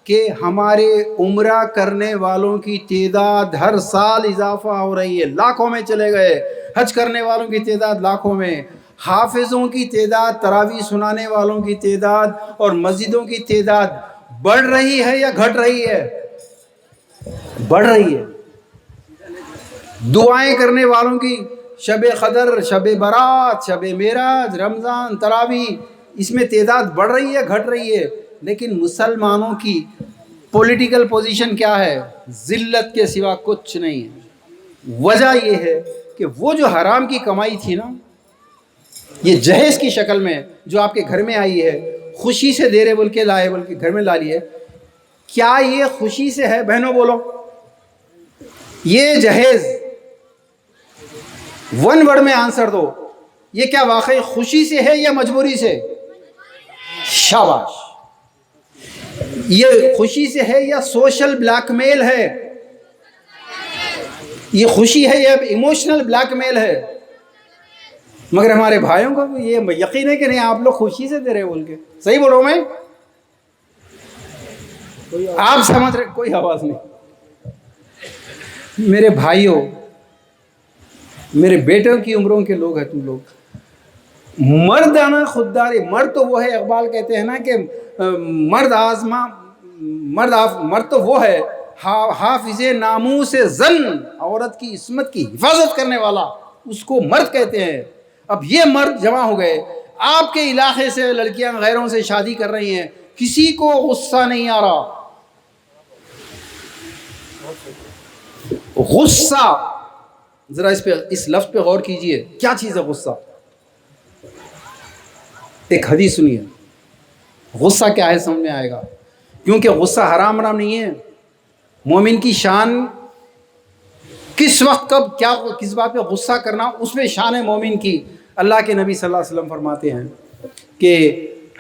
کہ ہمارے عمرہ کرنے والوں کی تعداد ہر سال اضافہ ہو رہی ہے، لاکھوں میں چلے گئے۔ حج کرنے والوں کی تعداد لاکھوں میں، حافظوں کی تعداد، تراویح سنانے والوں کی تعداد اور مسجدوں کی تعداد بڑھ رہی ہے یا گھٹ رہی ہے؟ بڑھ رہی ہے۔ دعائیں کرنے والوں کی شب قدر، شب برات، شب معراج، رمضان، تراویح، اس میں تعداد بڑھ رہی ہے گھٹ رہی ہے؟ لیکن مسلمانوں کی پولیٹیکل پوزیشن کیا ہے؟ ذلت کے سوا کچھ نہیں ہے۔ وجہ یہ ہے کہ وہ جو حرام کی کمائی تھی نا، یہ جہیز کی شکل میں جو آپ کے گھر میں آئی ہے، خوشی سے دے رہے بول کے لائے، بول کے گھر میں لا لیے، کیا یہ خوشی سے ہے؟ بہنوں بولو، یہ جہیز ون ورڈ میں آنسر دو، یہ کیا واقعی خوشی سے ہے یا مجبوری سے؟ شاباش۔ یہ خوشی سے ہے یا سوشل بلیک میل ہے؟ یہ خوشی ہے یا ایموشنل بلیک میل ہے؟ مگر ہمارے بھائیوں کو یہ یقین ہے کہ نہیں آپ لوگ خوشی سے دے رہے بول کے، صحیح بول رہا ہوں میں؟ آپ سمجھ رہے؟ کوئی آواز نہیں۔ میرے بھائیوں، میرے بیٹوں کی عمروں کے لوگ ہیں تم لوگ، مردانہ خودداری، مرد تو وہ ہے، اقبال کہتے ہیں نا کہ مرد تو وہ ہے حافظ ناموس زن، عورت کی عصمت کی حفاظت کرنے والا، اس کو مرد کہتے ہیں۔ اب یہ مرد جمع ہو گئے، آپ کے علاقے سے لڑکیاں غیروں سے شادی کر رہی ہیں، کسی کو غصہ نہیں آ رہا؟ غصہ، ذرا اس لفظ پہ غور کیجئے، کیا چیز ہے غصہ؟ ایک حدیث سنیے، غصہ کیا ہے سمجھ میں آئے گا، کیونکہ غصہ حرام نہیں ہے۔ مومن کی شان کس وقت، کب، کیا، کس بات پہ غصہ کرنا، اس میں شان ہے مومن کی۔ اللہ کے نبی صلی اللہ علیہ وسلم فرماتے ہیں کہ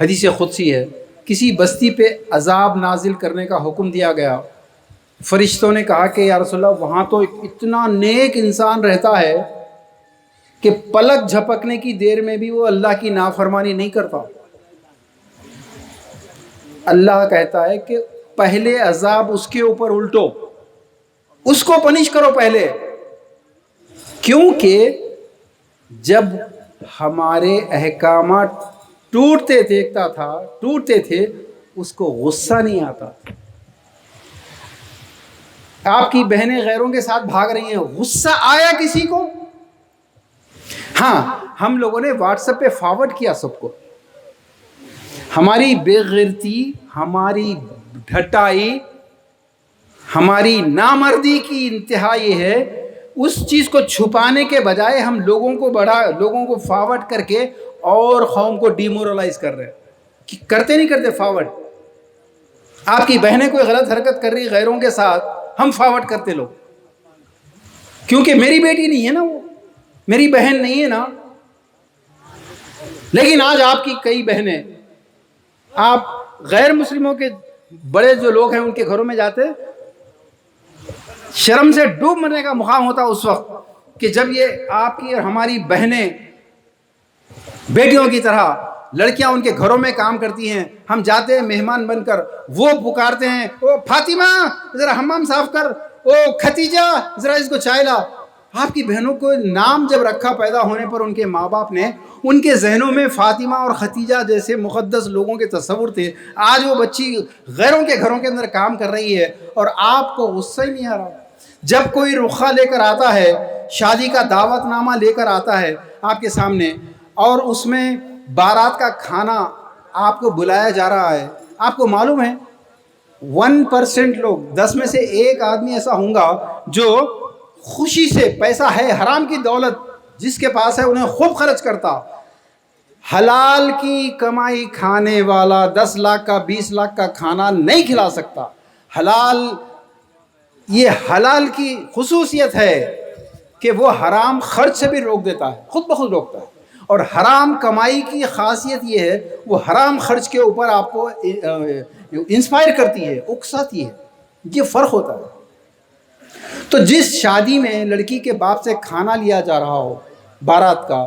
حدیث قدسی ہے، کسی بستی پہ عذاب نازل کرنے کا حکم دیا گیا۔ فرشتوں نے کہا کہ یا رسول اللہ، وہاں تو اتنا نیک انسان رہتا ہے کہ پلک جھپکنے کی دیر میں بھی وہ اللہ کی نافرمانی نہیں کرتا۔ اللہ کہتا ہے کہ پہلے عذاب اس کے اوپر الٹو، اس کو پنش کرو پہلے، کیونکہ جب ہمارے احکامات ٹوٹتے تھے اس کو غصہ نہیں آتا۔ آپ کی بہنیں غیروں کے ساتھ بھاگ رہی ہیں، غصہ آیا کسی کو؟ ہاں، ہم لوگوں نے واٹس ایپ پہ فارورڈ کیا سب کو۔ ہماری بے غیرتی، ہماری ڈھٹائی، ہماری نامردی کی انتہا یہ ہے، اس چیز کو چھپانے کے بجائے ہم لوگوں کو فارورڈ کر کے اور قوم کو ڈیمورلائز کر رہے ہیں۔ کرتے نہیں کرتے فارورڈ؟ آپ کی بہنیں کوئی غلط حرکت کر رہی غیروں کے ساتھ، ہم فارورڈ کرتے لوگ، کیونکہ میری بیٹی نہیں ہے نا، وہ میری بہن نہیں ہے نا۔ لیکن آج آپ کی کئی بہنیں، آپ غیر مسلموں کے بڑے جو لوگ ہیں ان کے گھروں میں جاتے، شرم سے ڈوب مرنے کا مقام ہوتا اس وقت کہ جب یہ آپ کی اور ہماری بہنیں بیٹیوں کی طرح، لڑکیاں ان کے گھروں میں کام کرتی ہیں، ہم جاتے ہیں مہمان بن کر، وہ پکارتے ہیں، او فاطمہ ذرا حمام صاف کر، او ختیجہ ذرا اس کو چائے لا۔ آپ کی بہنوں کو نام جب رکھا پیدا ہونے پر ان کے ماں باپ نے، ان کے ذہنوں میں فاطمہ اور ختیجہ جیسے مقدس لوگوں کے تصور تھے۔ آج وہ بچی غیروں کے گھروں کے اندر کام کر رہی ہے اور آپ کو غصہ ہی نہیں آ رہا۔ جب کوئی رخا لے کر آتا ہے، شادی کا دعوت نامہ لے کر آتا ہے آپ کے سامنے، اور اس میں بارات کا کھانا آپ کو بلایا جا رہا ہے، آپ کو معلوم ہے 1% لوگ، 10 میں سے ایک آدمی ایسا ہوں گا جو خوشی سے، پیسہ ہے، حرام کی دولت جس کے پاس ہے انہیں خوب خرچ کرتا۔ حلال کی کمائی کھانے والا 10 لاکھ کا 20 لاکھ کا کھانا نہیں کھلا سکتا۔ یہ حلال کی خصوصیت ہے کہ وہ حرام خرچ سے بھی روک دیتا ہے، خود بخود روکتا ہے۔ اور حرام کمائی کی خاصیت یہ ہے، وہ حرام خرچ کے اوپر آپ کو انسپائر کرتی ہے، اکساتی ہے۔ یہ فرق ہوتا ہے۔ تو جس شادی میں لڑکی کے باپ سے کھانا لیا جا رہا ہو بارات کا،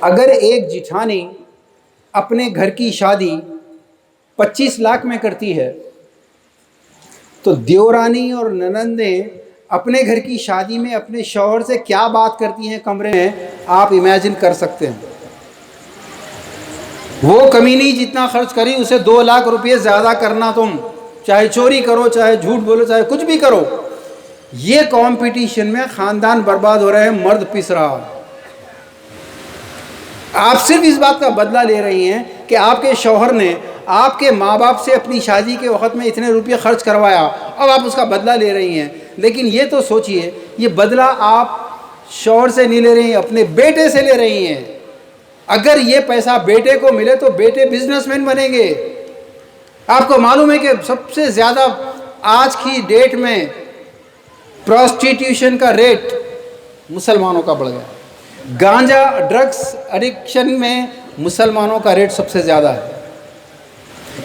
اگر ایک جٹھانی اپنے گھر کی شادی 25 لاکھ میں کرتی ہے تو دیورانی اور ننندیں اپنے گھر کی شادی میں اپنے شوہر سے کیا بات کرتی ہیں کمرے میں، آپ امیجن کر سکتے ہیں۔ وہ کمینی جتنا خرچ کری اسے 2 لاکھ روپے زیادہ کرنا، تم چاہے چوری کرو، چاہے جھوٹ بولو، چاہے کچھ بھی کرو۔ یہ کمپٹیشن میں خاندان برباد ہو رہے ہیں، مرد پس رہا۔ آپ صرف اس بات کا بدلہ لے رہی ہیں کہ آپ کے شوہر نے آپ کے ماں باپ سے اپنی شادی کے وقت میں اتنے روپے خرچ کروایا، اب آپ اس کا بدلہ لے رہی ہیں۔ لیکن یہ تو سوچئے، یہ بدلہ آپ شوہر سے نہیں لے رہی ہیں، اپنے بیٹے سے لے رہی ہیں۔ اگر یہ پیسہ بیٹے کو ملے تو بیٹے بزنس مین بنیں گے۔ آپ کو معلوم ہے کہ سب سے زیادہ آج کی ڈیٹ میں پروسٹیٹیوشن کا ریٹ مسلمانوں کا بڑھ گیا۔ گانجا ڈرگس ایڈکشن میں مسلمانوں کا ریٹ سب سے زیادہ ہے۔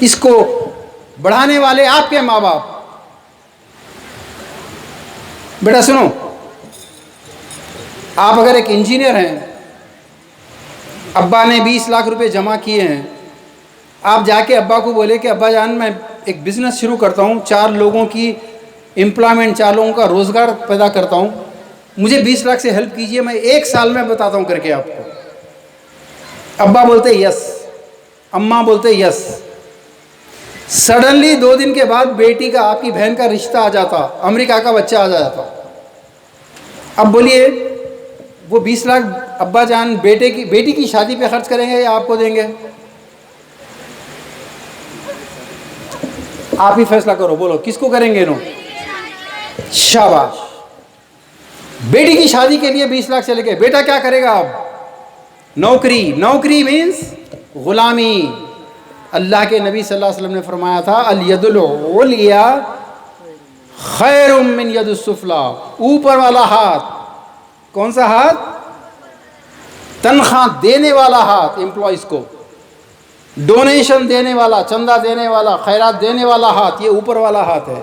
اس کو بڑھانے والے آپ کے ماں باپ۔ بیٹا سنو، آپ اگر ایک انجینئر ہیں، ابا نے 20 لاکھ روپے جمع کیے ہیں، آپ جا کے ابا کو بولے کہ ابا جان میں ایک بزنس شروع کرتا ہوں، 4 لوگوں کی امپلائمنٹ، 4 لوگوں کا روزگار پیدا کرتا ہوں، مجھے 20 لاکھ سے ہیلپ کیجئے، میں 1 سال میں بتاتا ہوں کر کے آپ کو۔ ابا بولتے یس، اماں بولتے یس۔ سڈنلی 2 دن کے بعد بیٹی کا، آپ کی بہن کا رشتہ آ جاتا، امریکہ کا بچہ آ جاتا۔ اب بولیے وہ 20 لاکھ ابا جان بیٹی کی شادی پہ خرچ کریں گے یا آپ کو دیں گے؟ آپ ہی فیصلہ کرو، بولو کس کو کریں گے؟ نو، شاباش۔ بیٹی کی شادی کے لیے 20 لاکھ چلے گئے، بیٹا کیا کرے گا اب؟ نوکری مینس غلامی۔ اللہ کے نبی صلی اللہ علیہ وسلم نے فرمایا تھا الید العلیٰ خیر من ید السفلیٰ، اوپر والا ہاتھ۔ کون سا ہاتھ؟ تنخواہ دینے والا ہاتھ، امپلائیز کو ڈونیشن دینے والا، چندہ دینے والا، خیرات دینے والا ہاتھ، یہ اوپر والا ہاتھ ہے،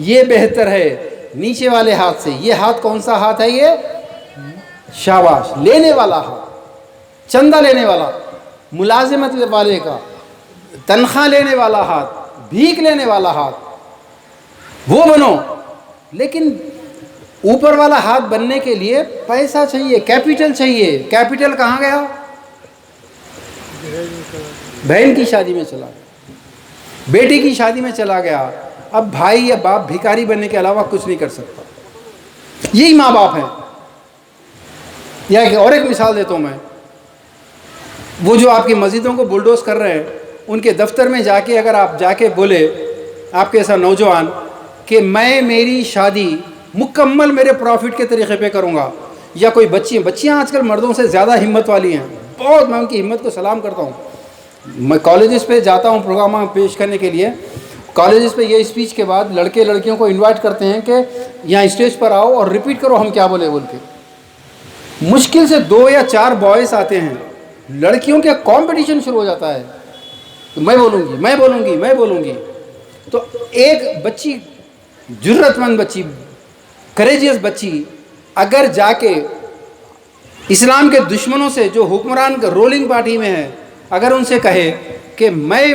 یہ بہتر ہے نیچے والے ہاتھ سے۔ یہ ہاتھ کون سا ہاتھ ہے؟ یہ شاباش، لینے والا ہاتھ، چندہ لینے والا، ملازمت والے کا، تنخواہ لینے والا ہاتھ، بھیک لینے والا ہاتھ، وہ بنو۔ لیکن اوپر والا ہاتھ بننے کے لیے پیسہ چاہیے، کیپٹل چاہیے۔ کیپٹل کہاں گیا؟ بہن کی شادی میں چلا گیا، بیٹی کی شادی میں چلا گیا۔ اب بھائی یا باپ بھیکاری بننے کے علاوہ کچھ نہیں کر سکتا۔ یہی ماں باپ ہیں۔ یا اور ایک مثال دیتا ہوں میں، وہ جو آپ کی مسجدوں کو بلڈوز کر رہے ہیں، ان کے دفتر میں جا کے اگر آپ جا کے بولے، آپ کے ایسا نوجوان، کہ میں میری شادی مکمل میرے پروفٹ کے طریقے پہ کروں گا، یا کوئی بچیاں آج کل مردوں سے زیادہ ہمت والی ہیں، بہت، میں ان کی ہمت کو سلام کرتا ہوں۔ میں کالجز پہ جاتا ہوں پروگرام پیش کرنے کے لیے، کالجز پہ یہ اسپیچ کے بعد لڑکے لڑکیوں کو انوائٹ کرتے ہیں کہ یہاں اسٹیج پر آؤ اور ریپیٹ کرو ہم کیا بولے بول کے۔ مشکل سے 2 یا 4 بوائز آتے ہیں، لڑکیوں کے کمپٹیشن شروع ہو جاتا ہے، میں بولوں گی۔ تو ایک بچی، جرت مند بچی، کریجیس بچی، اگر جا کے اسلام کے دشمنوں سے جو حکمران رولنگ پارٹی میں ہے، اگر ان سے کہے کہ میں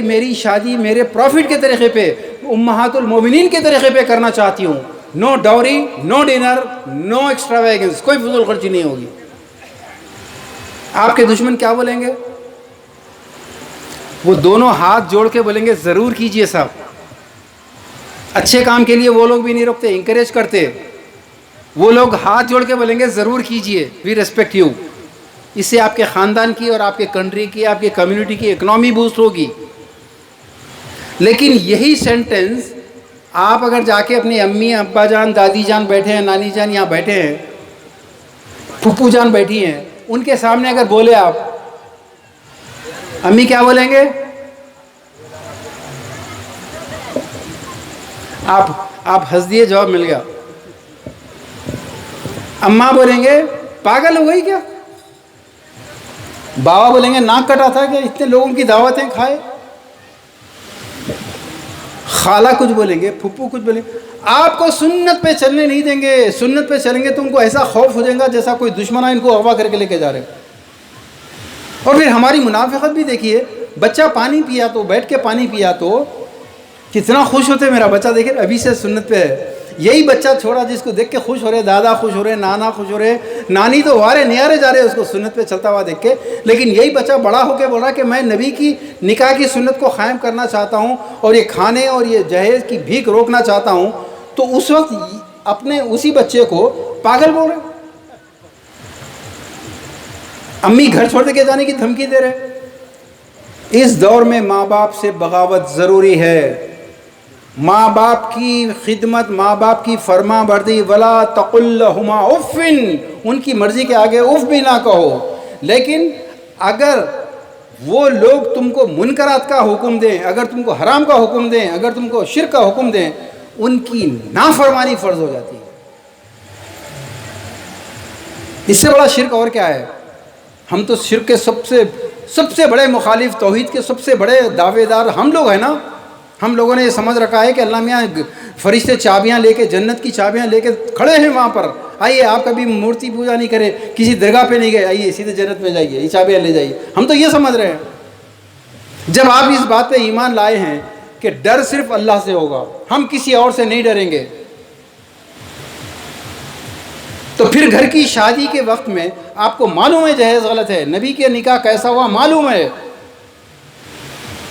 میری شادی میرے پروفٹ کے طریقے پہ، امہات المومنین کے طریقے پہ کرنا چاہتی ہوں، نو ڈاوری، نو ڈنر، نو ایکسٹراویگنس، کوئی فضول خرچی نہیں ہوگی، آپ کے دشمن کیا بولیں گے؟ وہ دونوں ہاتھ جوڑ کے بولیں گے ضرور کیجئے صاحب۔ اچھے کام کے لیے وہ لوگ بھی نہیں روکتے، انکریج کرتے، وہ لوگ ہاتھ جوڑ کے بولیں گے ضرور کیجئے، وی ریسپیکٹ یو۔ اس سے آپ کے خاندان کی اور آپ کے کنٹری کی، آپ کی کمیونٹی کی اکنامی بوسٹ ہوگی۔ لیکن یہی سینٹنس آپ اگر جا کے اپنی امی، ابا جان، دادی جان بیٹھے ہیں، نانی جان یہاں بیٹھے ہیں، پھپھو جان بیٹھی ہیں، ان کے سامنے اگر بولے آپ، امی کیا بولیں گے؟ آپ ہنس دیے، جواب مل گیا۔ اماں بولیں گے پاگل ہو گئی کیا؟ بابا بولیں گے ناک کٹا تھا کہ اتنے لوگوں کی دعوتیں کھائے؟ خالہ کچھ بولیں گے، پھپھو کچھ بولیں گے۔ آپ کو سنت پہ چلنے نہیں دیں گے. سنت پہ چلیں گے تو ان کو ایسا خوف ہو جائے گا جیسا کوئی دشمن ان کو اغوا کر کے لے کے جا رہے. اور پھر ہماری منافقت بھی دیکھیے, بچہ پانی پیا تو بیٹھ کے پانی پیا تو کتنا خوش ہوتے, میرا بچہ دیکھے ابھی سے سنت پہ ہے. یہی بچہ چھوڑا جس کو دیکھ کے خوش ہو رہے, دادا خوش ہو رہے, نانا خوش ہو رہے, نانی تو وارے نیارے جا رہے اس کو سنت پہ چلتا ہوا دیکھ کے. لیکن یہی بچہ بڑا ہو کے بول رہا کہ میں نبی کی نکاح کی سنت کو قائم کرنا چاہتا ہوں اور یہ کھانے اور یہ جہیز کی بھیک روکنا چاہتا ہوں, تو اس وقت اپنے اسی بچے کو پاگل بول رہے, امی گھر چھوڑ کے جانے کی دھمکی دے رہے. اس دور میں ماں باپ سے بغاوت ضروری ہے. ماں باپ کی خدمت, ماں باپ کی فرما برداری, ولا تقل لہما اف, ان کی مرضی کے آگے اف بھی نہ کہو. لیکن اگر وہ لوگ تم کو منکرات کا حکم دیں, اگر تم کو حرام کا حکم دیں, اگر تم کو شرک کا حکم دیں, ان کی نافرمانی فرض ہو جاتی ہے. اس سے بڑا شرک اور کیا ہے؟ ہم تو شرک کے سب سے بڑے مخالف, توحید کے سب سے بڑے دعوے دار ہم لوگ ہیں نا. ہم لوگوں نے یہ سمجھ رکھا ہے کہ اللہ میاں فرشتے چابیاں لے کے, جنت کی چابیاں لے کے کھڑے ہیں وہاں پر, آئیے آپ کبھی مورتی پوجا نہیں کرے, کسی درگاہ پہ نہیں گئے, آئیے سیدھے جنت میں جائیے, یہ چابیاں لے جائیے. ہم تو یہ سمجھ رہے ہیں. جب آپ اس بات پہ ایمان لائے ہیں کہ ڈر صرف اللہ سے ہوگا, ہم کسی اور سے نہیں ڈریں گے, تو پھر گھر کی شادی کے وقت میں آپ کو معلوم ہے جہیز غلط ہے, نبی کے نکاح کیسا ہوا معلوم ہے,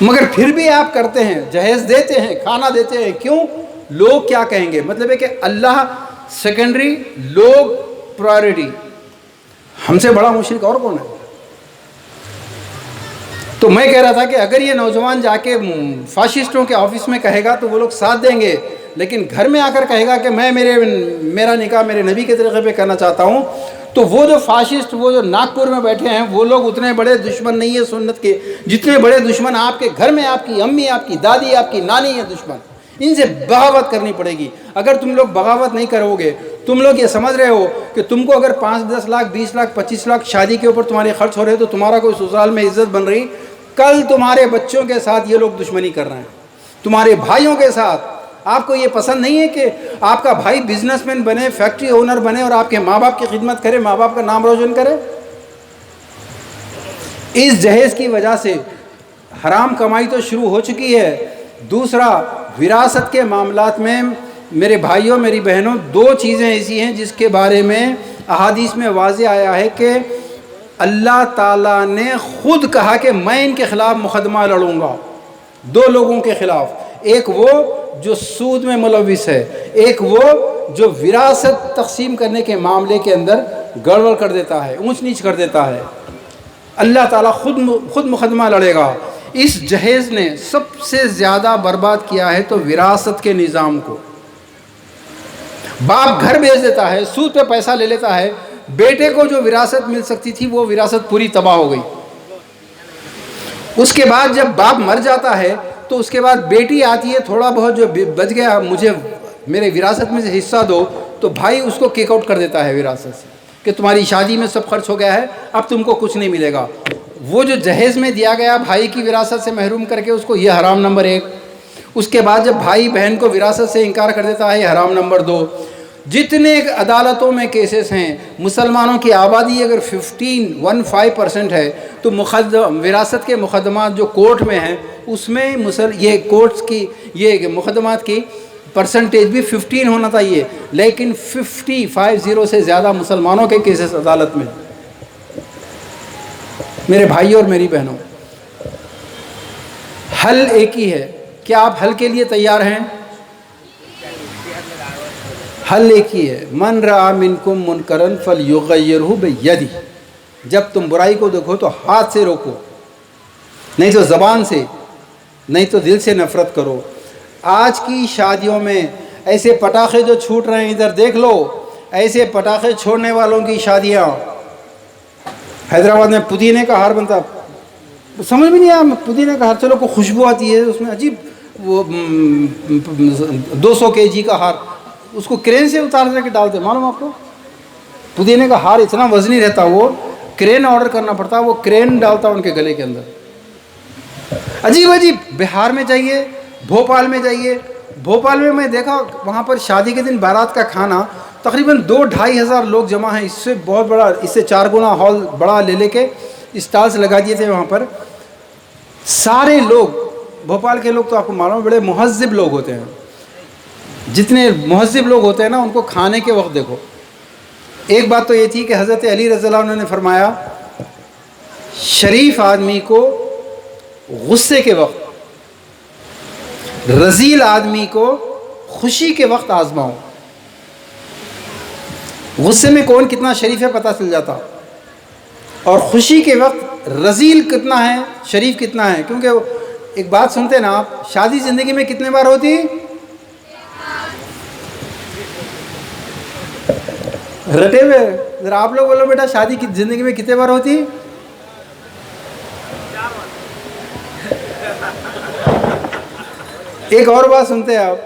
مگر پھر بھی آپ کرتے ہیں, جہیز دیتے ہیں, کھانا دیتے ہیں. کیوں؟ لوگ کیا کہیں گے. مطلب ہے کہ اللہ سیکنڈری, لوگ پرائرٹی. ہم سے بڑا مشرک اور کون ہے؟ تو میں کہہ رہا تھا کہ اگر یہ نوجوان جا کے فاشسٹوں کے آفس میں کہے گا تو وہ لوگ ساتھ دیں گے, لیکن گھر میں آ کر کہے گا کہ میں میرا نکاح میرے نبی کے طریقے پہ کرنا چاہتا ہوں, تو وہ جو فاشسٹ, وہ جو ناگپور میں بیٹھے ہیں, وہ لوگ اتنے بڑے دشمن نہیں ہیں سنت کے جتنے بڑے دشمن آپ کے گھر میں آپ کی امی, آپ کی دادی, آپ کی نانی ہیں دشمن. ان سے بغاوت کرنی پڑے گی. اگر تم لوگ بغاوت نہیں کرو گے, تم لوگ یہ سمجھ رہے ہو کہ تم کو اگر 5-10 لاکھ 20 لاکھ 25 لاکھ شادی کے اوپر تمہارے خرچ ہو رہے تو تمہارا کوئی سسرال میں عزت بن رہی, کل تمہارے بچوں کے ساتھ یہ لوگ دشمنی کر رہے ہیں, تمہارے بھائیوں کے ساتھ. آپ کو یہ پسند نہیں ہے کہ آپ کا بھائی بزنس مین بنے, فیکٹری اونر بنے اور آپ کے ماں باپ کی خدمت کرے, ماں باپ کا نام روشن کرے؟ اس جہیز کی وجہ سے حرام کمائی تو شروع ہو چکی ہے. دوسرا, وراثت کے معاملات میں میرے بھائیوں میری بہنوں, 2 چیزیں ایسی ہیں جس کے بارے میں احادیث میں واضح آیا ہے کہ اللہ تعالیٰ نے خود کہا کہ میں ان کے خلاف مقدمہ لڑوں گا. 2 لوگوں کے خلاف, ایک وہ جو سود میں ملوث ہے, ایک وہ جو وراثت تقسیم کرنے کے معاملے کے اندر گڑبڑ کر دیتا ہے, اونچ نیچ کر دیتا ہے. اللہ تعالیٰ خود مقدمہ لڑے گا. اس جہیز نے سب سے زیادہ برباد کیا ہے تو وراثت کے نظام کو. باپ گھر بیچ دیتا ہے, سود پہ پیسہ لے لیتا ہے, بیٹے کو جو وراثت مل سکتی تھی وہ وراثت پوری تباہ ہو گئی. اس کے بعد جب باپ مر جاتا ہے تو اس کے بعد بیٹی آتی ہے, تھوڑا بہت جو بچ گیا مجھے میرے وراثت میں سے حصہ دو, تو بھائی اس کو کیک آؤٹ کر دیتا ہے وراثت سے کہ تمہاری شادی میں سب خرچ ہو گیا ہے, اب تم کو کچھ نہیں ملے گا. وہ جو جہیز میں دیا گیا بھائی کی وراثت سے محروم کر کے اس کو, یہ حرام نمبر 1. اس کے بعد جب بھائی بہن کو وراثت سے انکار کر دیتا ہے, یہ حرام نمبر 2. جتنے عدالتوں میں کیسز ہیں, مسلمانوں کی آبادی اگر 15% ہے تو وراثت کے مقدمات جو کورٹ میں ہیں اس میں یہ کورٹس کی یہ مقدمات کی پرسنٹیج بھی 15 ہونا چاہیے, لیکن 50 سے زیادہ مسلمانوں کے کیسز عدالت میں. میرے بھائی اور میری بہنوں, حل ایک ہی ہے. کیا آپ حل کے لیے تیار ہیں؟ حل ایک ہی ہے, من رأى منکم منکرا فلیغیرہ بیدہ. جب تم برائی کو دیکھو تو ہاتھ سے روکو, نہیں تو زبان سے, نہیں تو دل سے نفرت کرو. آج کی شادیوں میں ایسے پٹاخے جو چھوٹ رہے ہیں, ادھر دیکھ لو, ایسے پٹاخے چھوڑنے والوں کی شادیاں. حیدرآباد میں پودینے کا ہار بنتا, سمجھ بھی نہیں آیا پودینے کا ہار, چلو کوئی خوشبو آتی ہے اس میں عجیب, وہ 200 kg کا ہار, اس کو کرین سے اتار کر کے ڈالتے, معلوم آپ کو؟ پودینے کا ہار اتنا وزنی رہتا, وہ کرین آرڈر کرنا پڑتا, وہ کرین ڈالتا ان کے گلے کے اندر. عجیب عجیب, بہار میں جائیے, بھوپال میں جائیے, بھوپال میں دیکھا وہاں پر شادی کے دن بارات کا کھانا تقریباً 2-2.5 ہزار لوگ جمع ہیں. اس سے بہت بڑا، اس سے 4 گنا ہال بڑا لے کے اسٹالس لگا دیے تھے وہاں پر. سارے لوگ بھوپال کے لوگ تو آپ کو معلوم بڑے مہذب لوگ ہوتے ہیں. جتنے مہذب لوگ ہوتے ہیں نا ان کو کھانے کے وقت دیکھو. ایک بات تو یہ تھی کہ حضرت علی رضی اللہ عنہ نے فرمایا شریف آدمی کو غصے کے وقت، رذیل آدمی کو خوشی کے وقت آزماؤ. غصے میں کون کتنا شریف ہے پتہ چل جاتا، اور خوشی کے وقت رذیل کتنا ہے، شریف کتنا ہے. کیونکہ ایک بات سنتے نا آپ، شادی زندگی میں کتنے بار ہوتی؟ رٹے ہوئے ذرا آپ لوگ بولو بیٹا، شادی کی زندگی میں کتنے بار ہوتی؟ ایک اور بات سنتے ہیں آپ،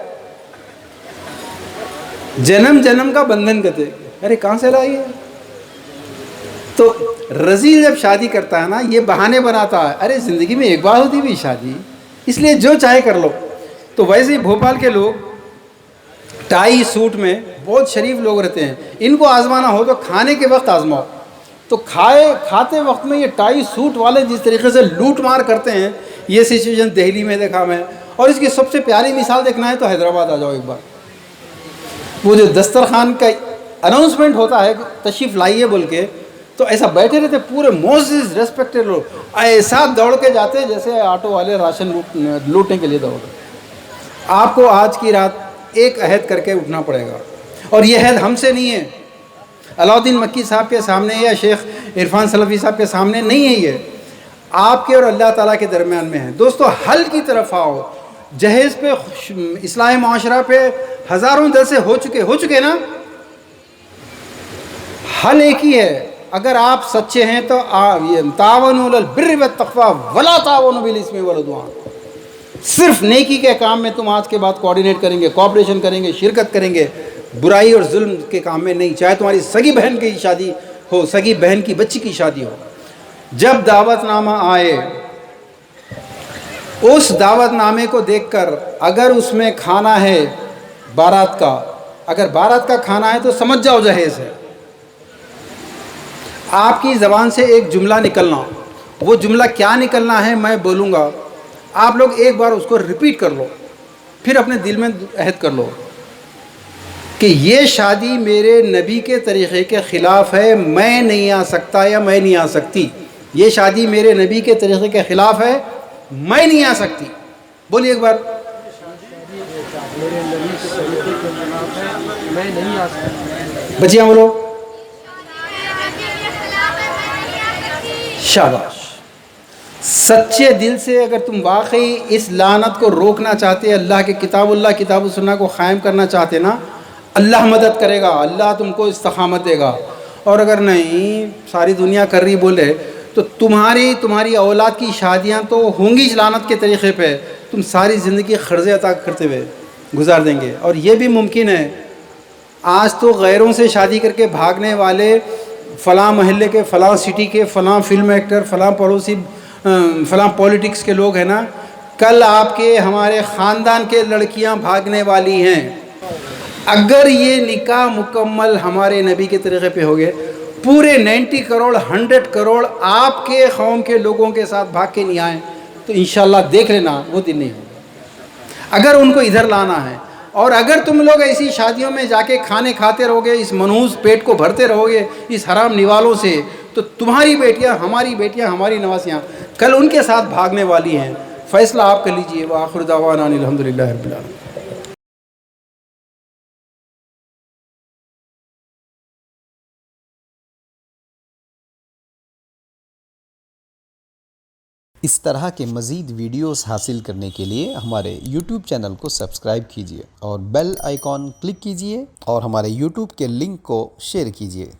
جنم جنم کا بندھن کہتے. ارے کہاں سے لائی ہے؟ تو رذیل جب شادی کرتا ہے نا یہ بہانے بناتا ہے، ارے زندگی میں ایک بار ہوتی بھی شادی، اس لیے جو چاہے کر لو. تو ویسے ہی بھوپال کے لوگ ٹائی سوٹ میں بہت شریف لوگ رہتے ہیں. ان کو آزمانا ہو تو کھانے کے وقت آزماؤ. تو کھاتے وقت میں یہ ٹائی سوٹ والے جس طریقے سے لوٹ مار کرتے ہیں، یہ سچویشن دہلی میں دیکھا میں. اور اس کی سب سے پیاری مثال دیکھنا ہے تو حیدرآباد آ جاؤ ایک بار. وہ جو دسترخوان کا اناؤنسمنٹ ہوتا ہے تشریف لائیے بول کے، تو ایسا بیٹھے رہتے پورے معزز ریسپیکٹڈ لوگ، ایسا دوڑ کے جاتے جیسے آٹو والے راشن لوٹنے کے لیے دوڑ. آپ کو آج کی رات ایک عہد کر کے اٹھنا پڑے گا، اور یہ عہد ہم سے نہیں ہے، علاؤالدین مکی صاحب کے سامنے یا شیخ عرفان سلفی صاحب کے سامنے نہیں ہے، یہ آپ کے اور اللہ تعالیٰ کے درمیان میں ہے. دوستو حل کی طرف آؤ. جہیز پہ، اصلاح معاشرہ پہ ہزاروں جلسے ہو چکے نا. حل ایک ہی ہے، اگر آپ سچے ہیں تو تعاونوا علی البر والتقوی ولا تعاونوا بالاثم والعدوان. صرف نیکی کے کام میں تم آج کے بعد کوآرڈینیٹ کریں گے، کوآپریشن کریں گے، شرکت کریں گے، برائی اور ظلم کے کام میں نہیں. چاہے تمہاری سگی بہن کی شادی ہو، سگی بہن کی بچی کی شادی ہو، جب دعوت نامہ آئے اس دعوت نامے کو دیکھ کر اگر اس میں کھانا ہے بارات کا، اگر بارات کا کھانا ہے تو سمجھ جاؤ جہیز ہے. آپ کی زبان سے ایک جملہ نکلنا، وہ جملہ کیا نکلنا ہے میں بولوں گا، آپ لوگ ایک بار اس کو ریپیٹ کر لو، پھر اپنے دل میں عہد کر لو کہ یہ شادی میرے نبی کے طریقے کے خلاف ہے، میں نہیں آ سکتا یا میں نہیں آ سکتی. یہ شادی میرے نبی کے طریقے کے خلاف ہے، میں نہیں آ سکتی. بولیے ایک بار. بچیاں بولو. شاباش. سچے دل سے اگر تم واقعی اس لعنت کو روکنا چاہتے، اللہ کے کتاب و سنہ کو قائم کرنا چاہتے نا، اللہ مدد کرے گا، اللہ تم کو استقامت دے گا. اور اگر نہیں ساری دنیا کر رہی بولے تو تمہاری اولاد کی شادیاں تو ہوں گی اس لعنت کے طریقے پہ، تم ساری زندگی قرضے عطا کرتے ہوئے گزار دیں گے. اور یہ بھی ممکن ہے، آج تو غیروں سے شادی کر کے بھاگنے والے فلاں محلے کے، فلاں سٹی کے، فلاں فلم ایکٹر، فلاں پڑوسی، فلاں پولیٹکس کے لوگ ہیں نا، کل آپ کے ہمارے خاندان کے لڑکیاں بھاگنے والی ہیں. اگر یہ نکاح مکمل ہمارے نبی کے طریقے پہ ہو گئے، پورے 90 کروڑ 100 کروڑ آپ کے قوم کے لوگوں کے ساتھ بھاگ کے نہیں آئیں تو انشاءاللہ دیکھ لینا وہ دن نہیں ہوگا. اگر ان کو ادھر لانا ہے، اور اگر تم لوگ ایسی شادیوں میں جا کے کھانے کھاتے رہو گے، اس منحوس پیٹ کو بھرتے رہو گے اس حرام نوالوں سے، تو تمہاری بیٹیاں، ہماری نواسیاں کل ان کے ساتھ بھاگنے والی ہیں. فیصلہ آپ کر لیجئے. وآخر دعوانا الحمدللہ رب العالمین. اس طرح کے مزید ویڈیوز حاصل کرنے کے لیے ہمارے YouTube چینل کو سبسکرائب کیجیے اور بیل آئیکن کلک کیجیے اور ہمارے YouTube کے لنک کو شیئر کیجیے.